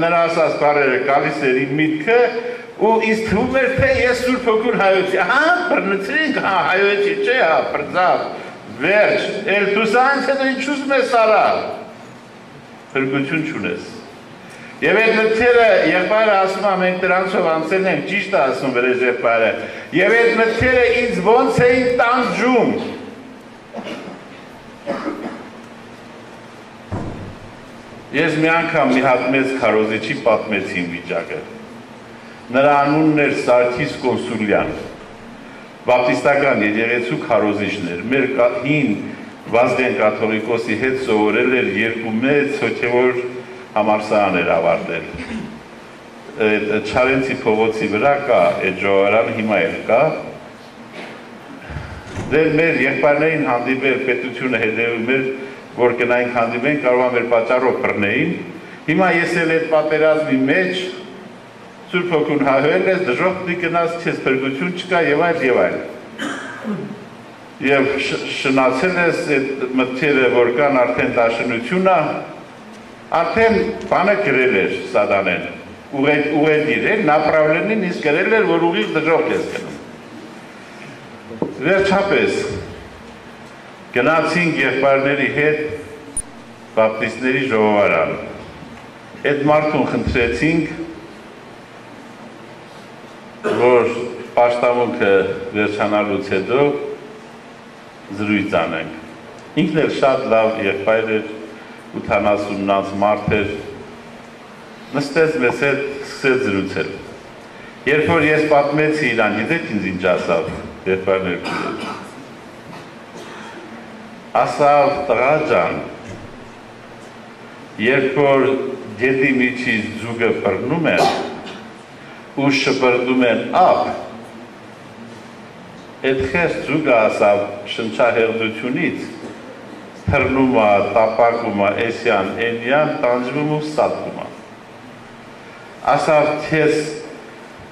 նրա ասած բառերը գալիս էր իմ միտքը, ու ինձ թվում էր, թե ես Սուրբ Հոգուն հայհոյեցի, բռնեցինք, հայհոյեցի, չէ, բրձավ, վերջ, էլ դու սանց հետո ինչ ուզում ես արա, փրկություն չունես։ Եվ այդ մտքերը եղբայրը ասում է, մենք դրանցով անցել ենք, ճիշտ է ասում վրեժ եղբայրը, և այդ մտքերը ինձ ոնց էին տանջում։ Ես մի անգամ մի հատ մեծ քարոզիչի պատմեցի իմ վիճակը։ Նրա անունն էր Սարգիս Կոնսուլյան, բապտիստական եկեղեցու քարոզիչներ, մեր հին Վազգեն կաթողիկոսի հետ սովորել էր երկու մեծ հոգևոր համալսարան էր ավարտել։ Չարենցի փողոցի վրա կա այդ ժողովարանը, հիմա էլ կա։ Դեր մեր եղբայրներին հանդիպել պետությունը հետևում էր, որ գնային հանդիպեն, կարող է մեր պատճառով բռնեին։ Հիմա ես էլ այդ պատերազմի մեջ Սուրբ Հոգուն հայհոյել ես, դժոխք պիտի գնաս, քեզ փրկություն չկա եւ այլ եւ այլ։ Եվ շնացել ես այդ մտքերը, որ կան արդեն դաշնությունը, արդեն բանը գրել էր Սատանեն, ուղենդիր էր, նապրավլենին իսկ գրել էր, որ ուղիղ դժոխք ես գնում։ Վերջապես գնացինք եղբայրների հետ բապտիստների ժողովարան։ Այդ մարդուն խնդրեցինք, որ պաշտամունքը վերջանալուց հետո զրույց անենք։ Ինքն էլ շատ լավ եղբայր էր, 80-նոց մարդ էր, նստեց մեզ հետ սկսեց զրուցել։ Երբ որ ես պատմեցի իրան, գիտեք ինձ ինչ ասավ, եղբայրներ կուրել։ Ասավ, տղա ջան, երբ որ գետի միջից ձուկը բռնում են, ու շպրդում են ափ, այդ խես ձուկը ասավ շնչահեղձությունից, թռնում է, տապակում է, էսյան, էնյան, տանջվում ու սատվում է։ Ասավ, քեզ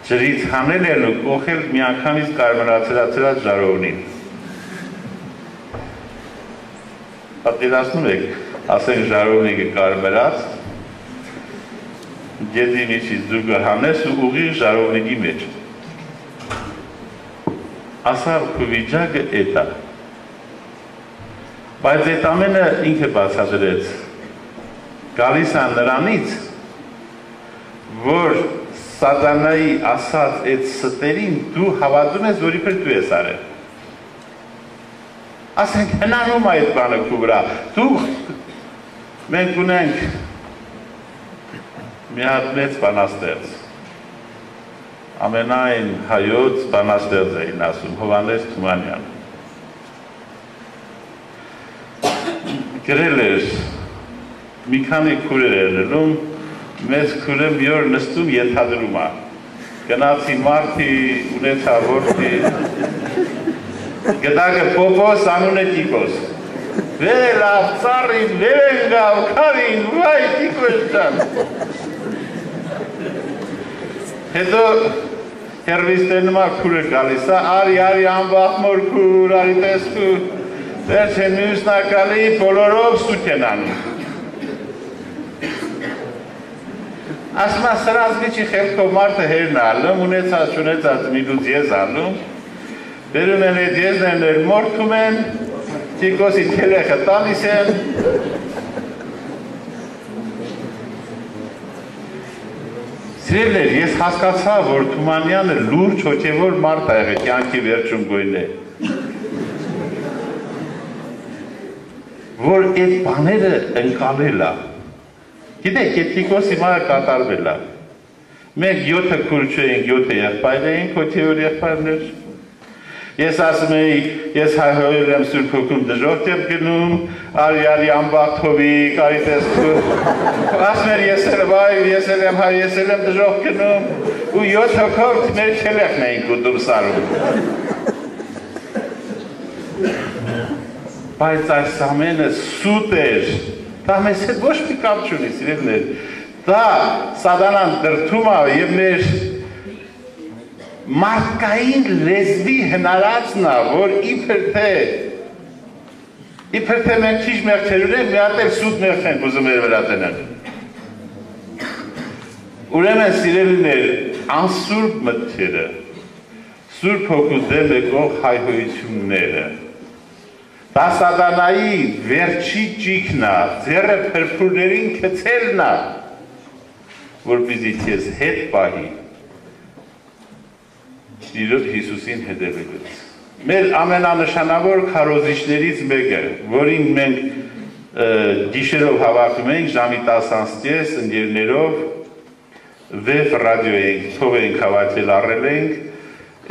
ջրից հանել են ու կողել միանգամից կարմրացրած ժարովնին։ Պատկերացնում եք, ասենք ժարովնիկը կարմրած, գետի միջից ձուկը հանես ու ուղիղ ժարովնիկի մեջ։ Ասավ, քո վիճակը էդ է։ Բայց այդ ամենը ինքը բացատրեց, գալիս է նրանից, որ Սատանայի ասած այդ ստերին դու հավատում ես, որ իբր դու ես արել։ Ասենք հնանում այդ բանը քո վրա, դու մենք ունենք մի հատ մեծ բանաստեղծ, ամենայն հայոց բանաստեղծ էին ասում, Հովհաննես Թումանյան։ Գրել էր, մի քանի քուրեր էր լնում, մեծ քուրը մի օր նստում ենթադրում է։ Գնացի մարդի, ունեցա որդի, գդակը Պոպոս, անունը Տիկոս։ Վելավ, ծառին, լևենգավ, քարին, վայ, Տիկոս ջան։ Հետո հերվիստենում է քուրը գալիս է, արի անվախմոր քուր, արի տեսքու, վերջ են մյուսնակալի բոլորով սուտ են անում։ Ասմա սրանց միջի խելքով մարդը հերն ալում, ունեցած չունեցած միլուց ես ալում, բերում են այդ եզներներ մորթում են, Տիկոսի թելեխը տալիս են, սիրելներ, ես հասկացա, որ Թումանյանը լուրջ հոգևոր մարդ է եղել, կյանքի վերջում գույն է, որ այդ բաները ընկալել է, գիտեք, այդ Տիկոսի մայը կատարվել է, մենք 7 քուր չենք, 7 եղբայր էինք, հոգևոր եղբայրներ, Ես ասում էի, ես հայհոյել եմ Սուրբ Հոգում դժոխք եմ գնում, արի ամբաղթովիկ, արի տեսքուր, ասում էր ես էլ եմ հայ, ես էլ եմ դժոխք գնում, ու 7 հոգով մեր քելեխն էինք ուտում սարում։ Բայց այս ամենը սուտ էր, դա մեզ հետ ոչ մի կապ չունի, սիրելիներ, դա սատանան դրդում է և մեր մարդկային լեզվի հնարածն է, որ իբր թե մենք քիչ մեղքեր ունենք, մի հատ էլ սուտ մեղք ենք ուզում մեր վրա դնել։ Ուրեմն սիրելիներ, անսուրբ մտքերը, Սուրբ Հոգու դեմ եկող հայհոյությունները, դա սատանայի վերջի ճիգն է, ձեռը փրփուրներին գցելն է, որպեսզի քեզ հետ պահի Տիրոջ Հիսուսին հետևելուց։ Մեր ամենանշանավոր քարոզիչներից մեկը, որին մենք գիշերով հավաքում ենք ժամի 10:10 ընկերներով, վեբ ռադիո ենք, թող ենք հավաքել առել ենք,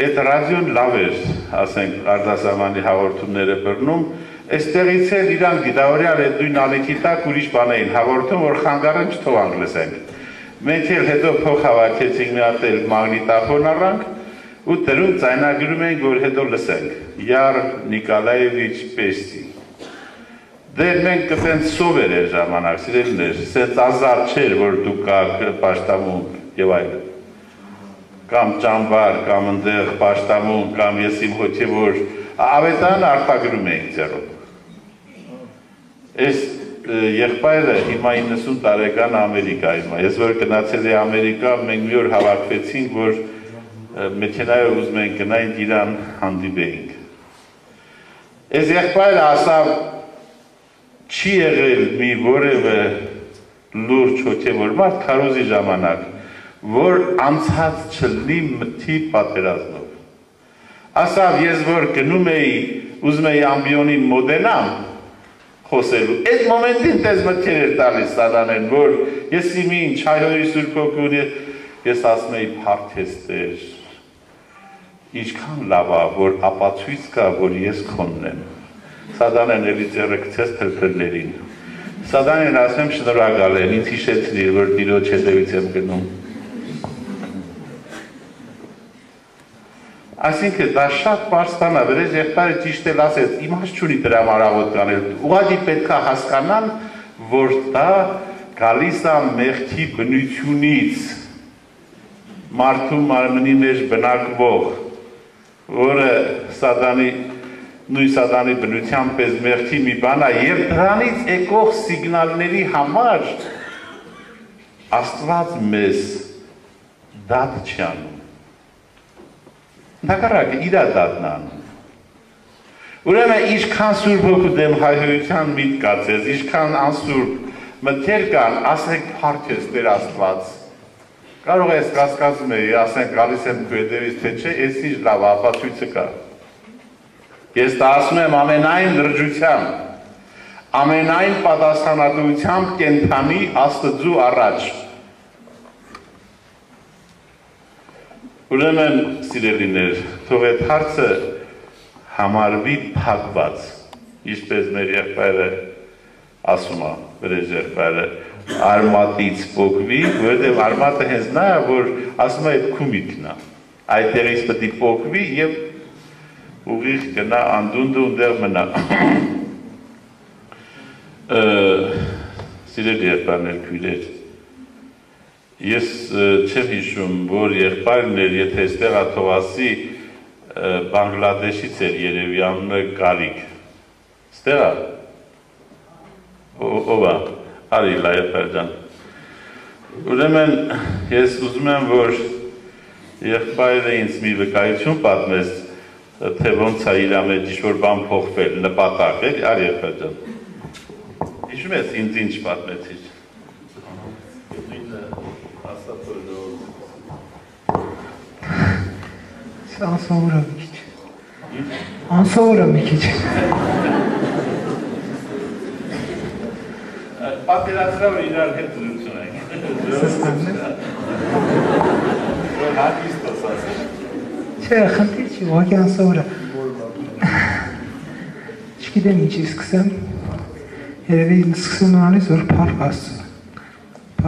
այդ ռադիոն լավ էր, ասենք արտասահմանի հաղորդումները բռնում, այստեղից էլ իրանք դիտավորյալ այդ նույն ալիքի տակ ուրիշ բան էին հաղորդում, որ խանգարեն չթողանք լսենք։ Մենք էլ հետո փող հավաքեցինք, մի հատ էլ մագնիտոֆոն առանք, ու դրում ձայնագրում ենք, որ հետո լսենք, Յար Նիկոլաևիչ Պեստի։ Դեր մենք կտենց սովեր էր ժամանակ, սիրելիներ, սենց ազատ չէր, որ դուք կաք պաշտամունք և այլն։ Կամ ճամբար, կամ ընդեղ պաշտամունք, կամ ես իմ հոգևոր ավետան արտագրում էինք ձեռով։ Այս եղբայրը հիմա 90 տարեկան Ամերիկայում է։ Ես որ գնացել էի Ամերիկա, մենք մի օր հավաքվեցինք, որ մեքենայով ուզում ենք գնայինք իրան հանդիպեինք։ Այս եղբայրը ասավ, չի եղել մի որևէ լուրջ հոգևոր մարդ քարոզի ժամանակ, որ անցած չլինի մթի պատերազմով։ Ասավ, ես որ գնում էի, ուզում էի ամբիոնին մոդենամ խոսելու, այդ մոմենտին տես մտքեր էր տալիս սատանեն, որ ես իմին չայհոյի Սուրբ Հոգուն, ես ասում էի փառքես Տեր, ինչքան լավ է, որ ապացույց կա, որ ես քոնն եմ։ Սատանեն էլի ձեռը գցեց փրփրներին։ Սատանեն ասում եմ շնորհակալ եմ, ինձ հիշեցրիր, որ Տիրոջ հետևից եմ գնում։ Այսինքն դա շատ պարզ բան է, վերջ եղբայրը ճիշտ էլ ասեց, իմաստ չունի դրա մարաղոտ կանել։ Ուղղակի պետք է հասկանան, որ դա գալիս է մեղքի բնությունից, մարդու մարմնի մեջ բնակվող, որը նույն սատանի բնության պես մեղքի մի բան է, և դրանից եկող սիգնալների համար Աստված մեզ դատ չի անում։ Ընդհակառակը իրա դատն անում։ Ուրեմն ինչքան Սուրբ Հոգու դեմ հայհոյության միտք կացես, ինչքան անսուրբ մտքեր կան, ասենք փառքես Տեր Աստված։ Կարող ես կասկածում էի, ասենք գալիս եմ քո հետևից, թե չէ, ես ինչ լավ ապացույցը կա։ Ես դա ասում եմ ամենայն լրջությամբ, ամենայն պատասխանատվությամբ կենդանի Աստծու առաջ։ Ուրեմն, սիրելիներ, թող այդ հարցը համարվի փակված, ինչպես մեր եղբայրը ասում է, վերջ եղբայրը, արմատից պոկվի, որովհետև արմատը հենց նա է, որ ասում է այդ քու միտքն է, այդտեղից պետք է պոկվի և ուղիղ գնա անդունդը ունդեղ մնա։ Սիրելի եղբայրներ, քույրեր, ես չեմ հիշում, որ եղբայրն էր, եթե այստեղ թողասի Բանգլադեշից էր երևի անունը Կարիք։ Ստեղ է։ Ով է։ Արի լայեպեր ջան։ Ուրեմն ես ուզում եմ, որ եղբայրը ինձ մի վկայություն պատմեց, թե ոնց է իր մեջ ինչ-որ բան փոխվել, նպատակ է, արի եղբայր ջան։ Հիշում ես ինձ ինչ պատմեցիր։ Անսովոր եմ մի քիչ։ Անսովոր եմ մի քիչ։ Պատերացրավ իրար հետ զրուցում ենք։ Հատիստ ասաց։ Չէ, խնդիր չի, ուղղակի անսովոր է։ չգիտեմ ինչի սկսեմ, երևի սկսեմ նրանից, որ փառք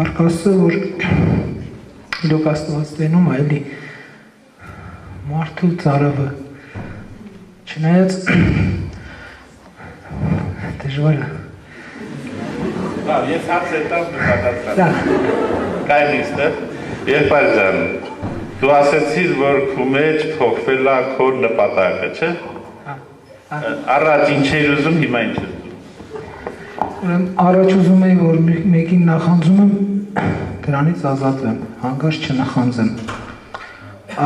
Աստծո, որ իրոք Աստված տենում է, էլի մարդու ծարավը, չնայած դժվար է։ Ես հարց հետամ դուք կայնիստ է, եղբայր ջան, դու ասեցիր, որ քու մեջ փոխվել է քո նպատակը, չէ՞։ Առաջ ինչ էր ուզում, հիմա ինչ ես ուզում։ Առաջ ուզում էի, որ մեկին նախանձում եմ, դրանից ազատվեմ, հանկարծ չնախանձեմ։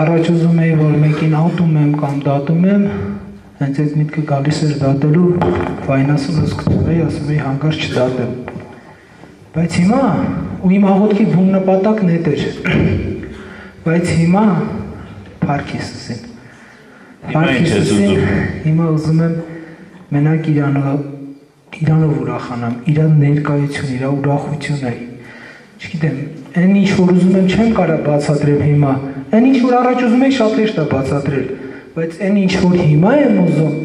Առաջ ուզում էի, որ մեկին ատում եմ կամ դատում եմ, հենց այդ միտքը գալիս էր դատելու, վայնասում զգում էի, ասում էի հանկարծ չդատեմ։ Բայց հիմա, ու իմ աղոթքի բուն նպատակն էդ էր, բայց հիմա փառք Հիսուսին։ Հիմա ուզում եմ մենակ Իրանով ուրախանամ, Իրան ներկայություն, իր ուրախությունը, չգիտեմ, այն ինչ որ ուզում եմ չեմ կարող բացատրեմ հիմա, այն ինչ որ առաջ ուզում եմ շատ հեշտ է բացատրել, բայց այն ինչ որ հիմա եմ ուզում,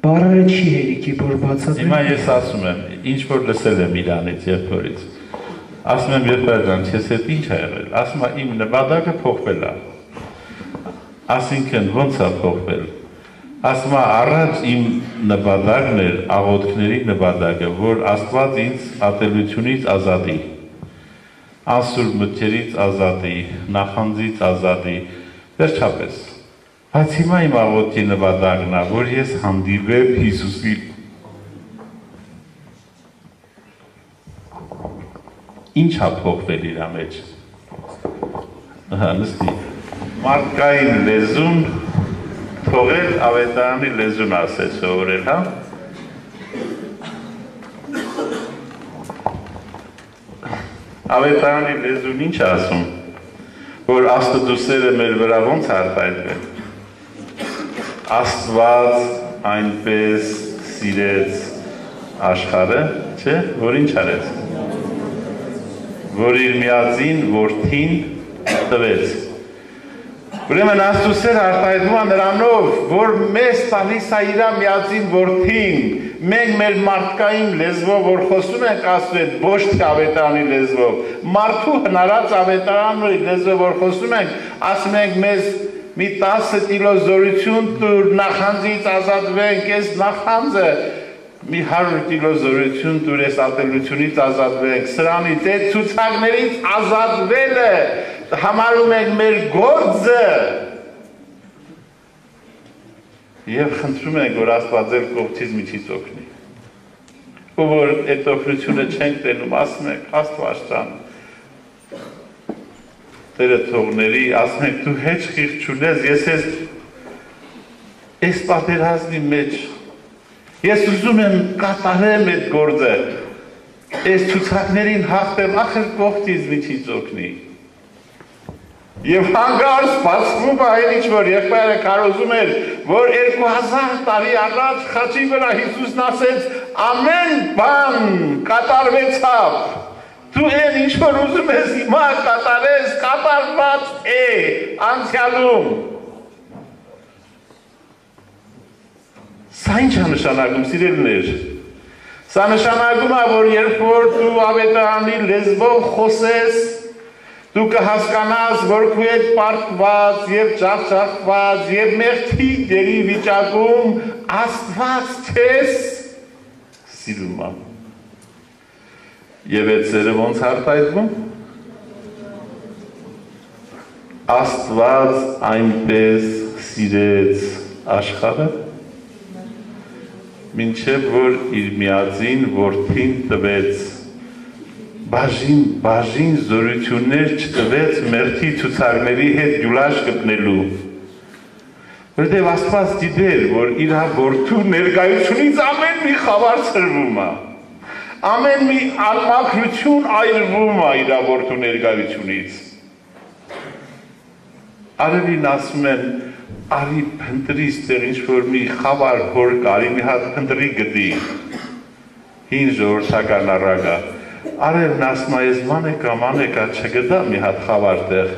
բառերը չի հերիքի որ բացատրեմ։ Հիմա ես ասում եմ, ինչ որ լսել եմ Իրանից, երբորից, ասում եմ եղբայր ջան, ես հետ ինչ է եղել, ասում եմ իմ նպատակը փոխվել է, ասինքն ոնց է փոխվել, ասում եմ առաջ իմ նպատակն էր աղոթքների նպատակը, որ Աստված ինձ ատելությունից ազատի, անսուրբ մտքերից ազատի, նախանձից ազատի, վերջապես, բայց հիմա իմ աղոթքի նպատակն է, որ ես հանդիպեմ Հիսուսի ինչ է փոխվել իր մեջ, նստի, մարդկային լեզուն թողել ավետարանի լեզուն ասել սովորել, հա? Ավետարանի լեզուն ինչ է ասում, որ Աստուծոսերը մեր վրա ոնց արտահայտվել, Աստված այնպես սիրեց աշխարհը, չէ, որ ինչ արեց, որ իր միածին որդին տվեց։ Ուրեմն Աստուծոսերը արտահայտվում է նրանով, որ մեզ տալիս է իր միածին որդին, մենք մեր մարդկային լեզվով, որ խոսում ենք ասում ենք, ոչ թե ավետարանի լեզվով, մարդու հնարած ավետարանի լեզվով, որ խոսում ենք, ասում ենք մեզ մի 10 կիլո զորություն տուր, նախանձից ազատվենք, ես նախանձը, մի 100 կիլո զորություն տուր, ես ատելությունից ազատվենք, սրանից այդ ցուցակներից ազատվելը համարում ենք մեր գործը և խնդրում ենք, որ Աստված ձեր կողքից միջից օգնի։ Ու որ այդ օգնությունը չենք տենում, ասում ենք, Աստված ջան, Տերը թողների, ասում ենք, դու հեչ խիղճ չունես, ես ես պատերազմի մեջ, ես ուզում եմ կատարեմ այդ գործը, ես ցուցակներին հաղթեմ, ախր կողքից միջից օգնի։ Եվ հանգարց բացվում այն ինչ որ եղբայրը կարոզում էր, որ 2000 տարի առաջ խաչի վրա Հիսուսն ասեց, ամեն բան կատարվեցավ, դու այն ինչ որ ուզում ես հիմա կատարես, կատարված է անցյալում։ Սա ինչ է նշանակում, սիրելիներ, սա նշանակում է, որ երբ որ դու ավետարանի լեզվով խոսես, դու կհասկանաս, որ քո հետ պարտված և ջախջախված և մեղքի դերի վիճակում Աստված քեզ սիրում է։ Եվ այդ սերը ոնց արտահայտվում։ Աստված այնպես սիրեց աշխարհը, մինչև որ իր միածին որդին տվեց, բաժին զորություններ չտվեց մեղքի ցուցակների հետ յուլաշ գտնելու։ Որտեղ Աստված գիտեր, որ իր որդու ներկայությունից ամեն մի խավար ցրվում է, ամեն մի անմաքրություն այրվում է իր որդու ներկայությունից։ Արևին ասում են, արի փնտրի ստեղ ինչ-որ մի խավար հոր կարի մի հատ փնտրի գտի, հին ժողովրդական առագա, Արևն ասում է, ես մանեկա չգտա մի հատ խավար տեղ,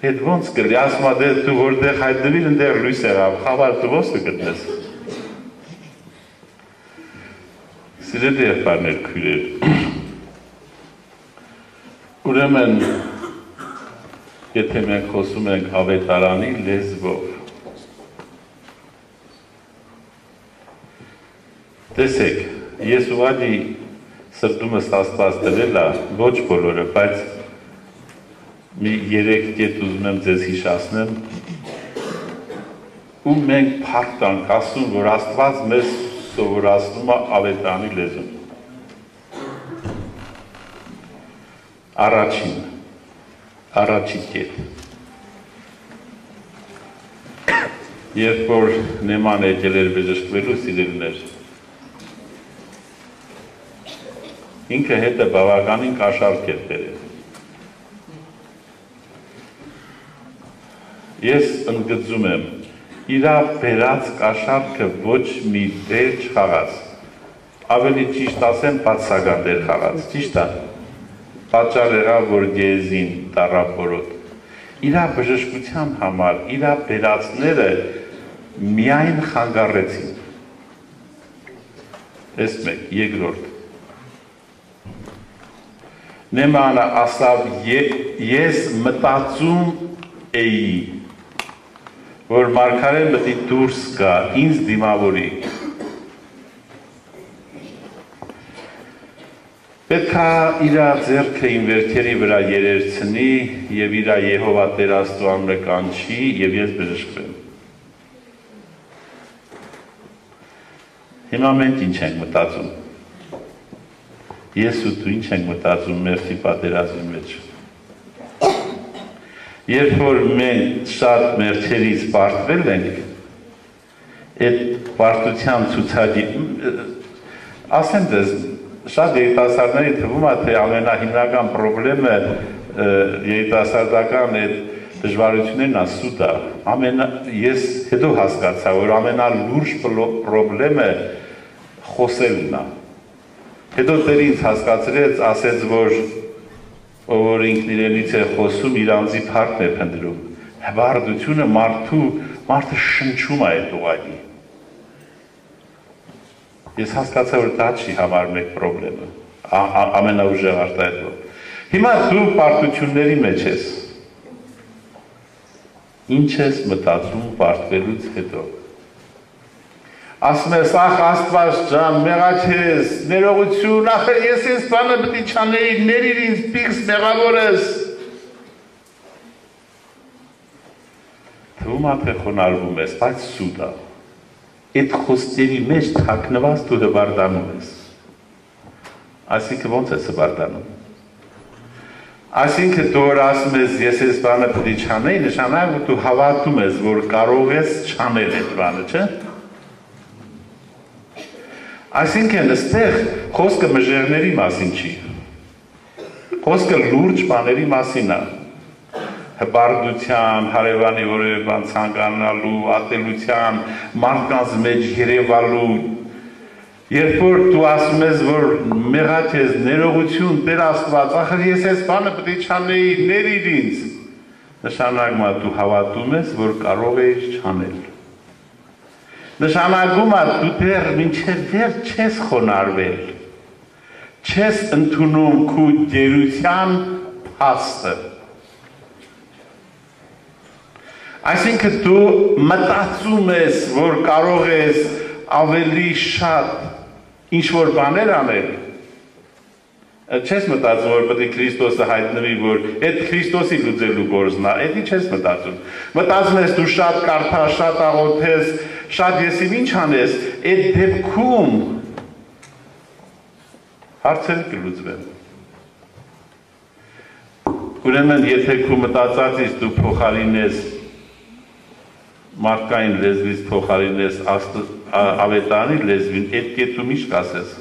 հետ ոնց կլի, ասում է, դու որտեղ հայտնվիր, ընդեղ լույս եղավ, խավար դու ոնց կգտնես։ Սիրելի եղբայրներ, քույրեր, ուրեմն եթե մենք խոսում ենք ավետարանի լեզվով, տեսեք, ես ուղղակի սրտումս Աստված դրել է, ոչ բոլորը, բայց մի 3 կետ ուզում եմ ձեզ հիշացնեմ, ու մենք փառք տանք ասում, որ Աստված մեզ սովորացնում է ավետարանի լեզուն։ Առաջին կետ։ Երբ որ Նեման եկել էր բժշկվելու, սիրելիներ, ինքը հետը բավականին կաշառք էր բերել։ Ես ընդգծում եմ, իրա բերած կաշառքը ոչ մի դեր չխաղաց, ավելի ճիշտ ասեմ, բացասական դեր խաղաց, ճիշտ է, պատճառ եղավ, որ Գեզին դառավ որոտ։ Իրա բժշկության համար, իրա բերածները միայն խանգարեցին։ Էս մեկ, երկրորդ։ Նեմանը ասավ, ես մտածում էի, որ մարգարեն պետք է դուրս գա, ինձ դիմավորի։ Պետք է իրա ձեռքը իմ վերքերի վրա երերցնի և իրա Եհովա Տեր Աստծու անունը կանչի և ես բժշկվեմ։ Հիմա մենք ինչ ենք մտածում։ Ես ու դու ինչ ենք մտածում մեղքի պատերազմի մեջ։ Երբ որ մենք շատ մեղքերից պարտվել ենք, այդ պարտության ցուցակի, ասեմ ձեզ, շատ երիտասարդների թվում է, թե ամենահիմնական պրոբլեմը երիտասարդական այդ դժվարություններն է սուտը։ Ես հետո հասկացա, որ ամենալուրջ պրոբլեմը խոսելն է։ Հետո Տերը ինձ հասկացրեց, ասեց, որ ով որ ինքն իրենից է խոսում, իր անձի փառքն է փնտրում։ Հվարդությունը մարդը շնչում է այդ ուղղակի։ Ես հասկացա, որ դա չի համարում եք պրոբլեմը, ամենաուժեղ արտահայտվող։ Հիմա դու պարտությունների մեջ ես։ Ինչ ես մտածում պարտվելուց հետո։ Ասում ես, ախ Աստված ջան, մեղաչես, ներողություն, ախր ես ես բանը պետք է չանեի, ներիր ինձ, պիքս մեղավոր ես։ Թվում է թե խոնարհվում ես, բայց սուտ է։ Այդ խոսքերի մեջ թաքնված դու հվարդանում ես։ Այսինքն ո՞նց ես հվարդանում։ Այսինքն դու որ ասում ես, ես ես բանը պետք է չանեի, նշանակում որ դու հավատում ես, որ կարող ես չանել այդ բանը, չէ՞։ Այսինքն այստեղ խոսքը մժերների մասին չի, խոսքը լուրջ բաների մասին է, հպարտության, հարևանի որևէ բան ցանկանալու, ատելության, մարդկանց մեջ երևալու, երբ որ դու ասում ես, որ մեղաչ ես, ներողություն, Տեր Աստված, ախր ես այս բանը պետք է չանեի, ներիր ինձ, նշանակում է դու հավատում ես, որ կարող ես չանել։ Նշանակում է դու դեռ մինչև դեռ չես խոնարհվել, չես ընդունում քո գերության փաստը։ Այսինքն դու մտածում ես, որ կարող ես ավելի շատ ինչ-որ բաներ անել, չես մտածում, որ պետք է Քրիստոսը հայտնվի, որ այդ Քրիստոսի լուծելու գործն է, էդի չես մտածում։ Մտածում ես դու շատ կարդաս, շատ աղոթես, շատ եսիմ ինչ անես, այդ դեպքում հարցերը կլուծվեն։ Ուրեմն, եթե քո մտածածից դու փոխարինես մարդկային լեզվից փոխարինես ավետարանի լեզվին, այդ կետում ինչ կասես։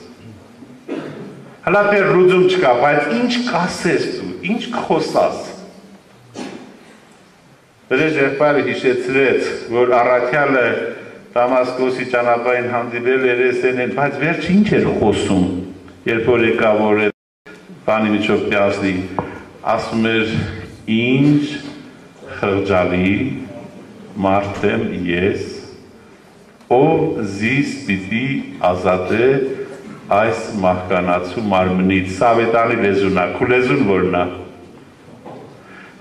Հլա դեռ լուծում չկա, բայց ինչ կասես դու, ինչ կխոսաս։ Դրեժ եղբայրը հիշեցրեց, որ առաքյալը Դամասկոսի ճանապարհին հանդիպել էր Էսենին, բայց վերջ ինչ էր խոսում, երբ որ եկավ որ բանի միջով պիասնի, ասում էր ինչ խղճալի մարդ եմ ես, ով զիս պիտի ազատե այս մահկանացու մարմնից, սավետանի լեզունա, քու լեզուն որնա,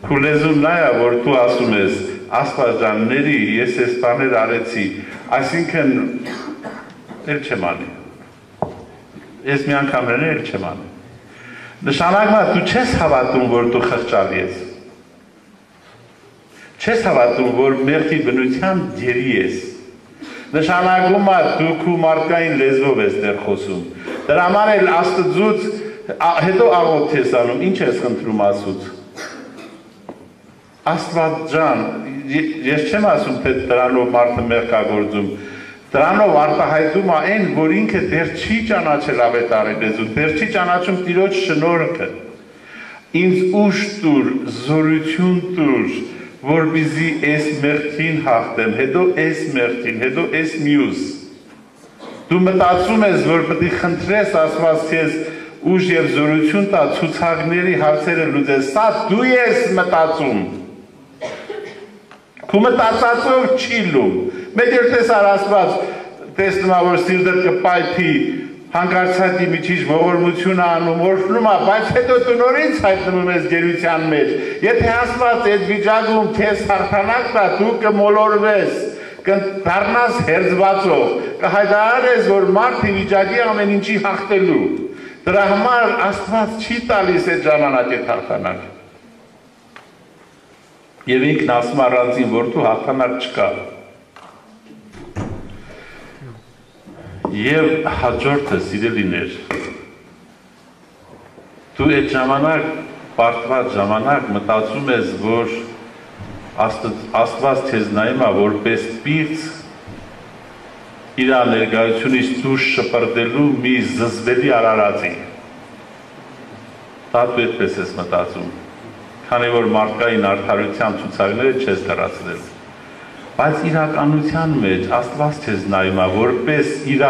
քու լեզուն նա է, որ դու ասում ես, աստվածանների, ես ես բաներ արեցի, այսինքն, էլ չեմ անի, ես մի անգամներն էլ չեմ անի, նշանակում է, դու չես հավատում, որ դու խղճալի ես, չես հավատում, որ մեղքի բնության գերի ես, նշանակում է, դու քու մարդկային լեզվով ես դեր խոսում, դրա համար էլ Աստծուց հետո աղոթ ես անում, ինչ ես խնդրում Աստծուց, Աստված ջան, ես չեմ ասում, թե դրանով մարդը մեղք է գործում, դրանով արտահայտում է այն, որ ինքը դեռ չի ճանաչել ավետարի լեզուն, դեռ չի ճանաչում Տիրոջ շնորհքը, ինձ ուժ տուր, զորություն տուր, որպեսզի այս մեղքին հաղթեմ, հետո այս մեղքին, հետո այս մյուս, դու մտածում ես, որ պետք է խնդրես Աստված քեզ ուժ եւ զորություն տա ցուցակների հարցերը լուծես, սա դու ես մտածում, քու մտածածով չի լում, մեկ երբեսար Աստված տեսնում է, որ սիրտդ կպայթի, հանկարծատի միջիչ ողորմություն անում, օրհնում է, բայց հետո դու նորից հայտնվում ես գերության մեջ, եթե Աստված այդ վիճակում քեզ հաղթանակ տա, դու կմոլորվես, կդառնաս հերձվածով, կհայտարարես, որ մարդը վիճակի ամեն ինչի հաղթելու, դրա համար Աստված չի տալիս այդ ժամանակ այդ հաղթանակ։ Եվ ինքն ասում առանձին, որ դու հաղթանակ չկա։ Եվ հաջորդը սիրելիներ, դու այդ ժամանակ, պարտված ժամանակ մտածում ես, որ Աստված քեզ նայում է որպես պիղծ իր ներկայությունից դուրս շպրտելու մի զզվելի արարածի։ Դա դու այդպես ես մտածում, քանի որ մարդկային արդարության ցուցակները չես դրացրել։ Բայց իրականության մեջ Աստված քեզ նայում է որպես իր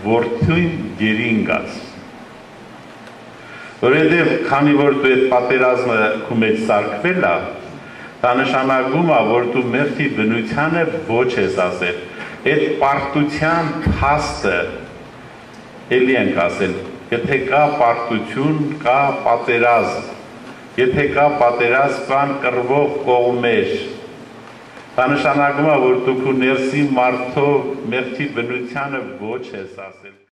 որդին գերին գած։ Որովհետև քանի որ դու այդ պատերազմը քո մեջ սարքվել է, դա նշանակում է, որ դու մեղքի բնությանը ոչ ես ասել։ Այդ պարտության փաստը էլի ենք ասել, եթե կա պարտություն, կա պատերազմ, եթե կա պատերազմ, կան կռվող կողմեր, դա նշանակում է, որ դու քո ներսի մարդով մեղքի բնությանը ոչ ես ասել։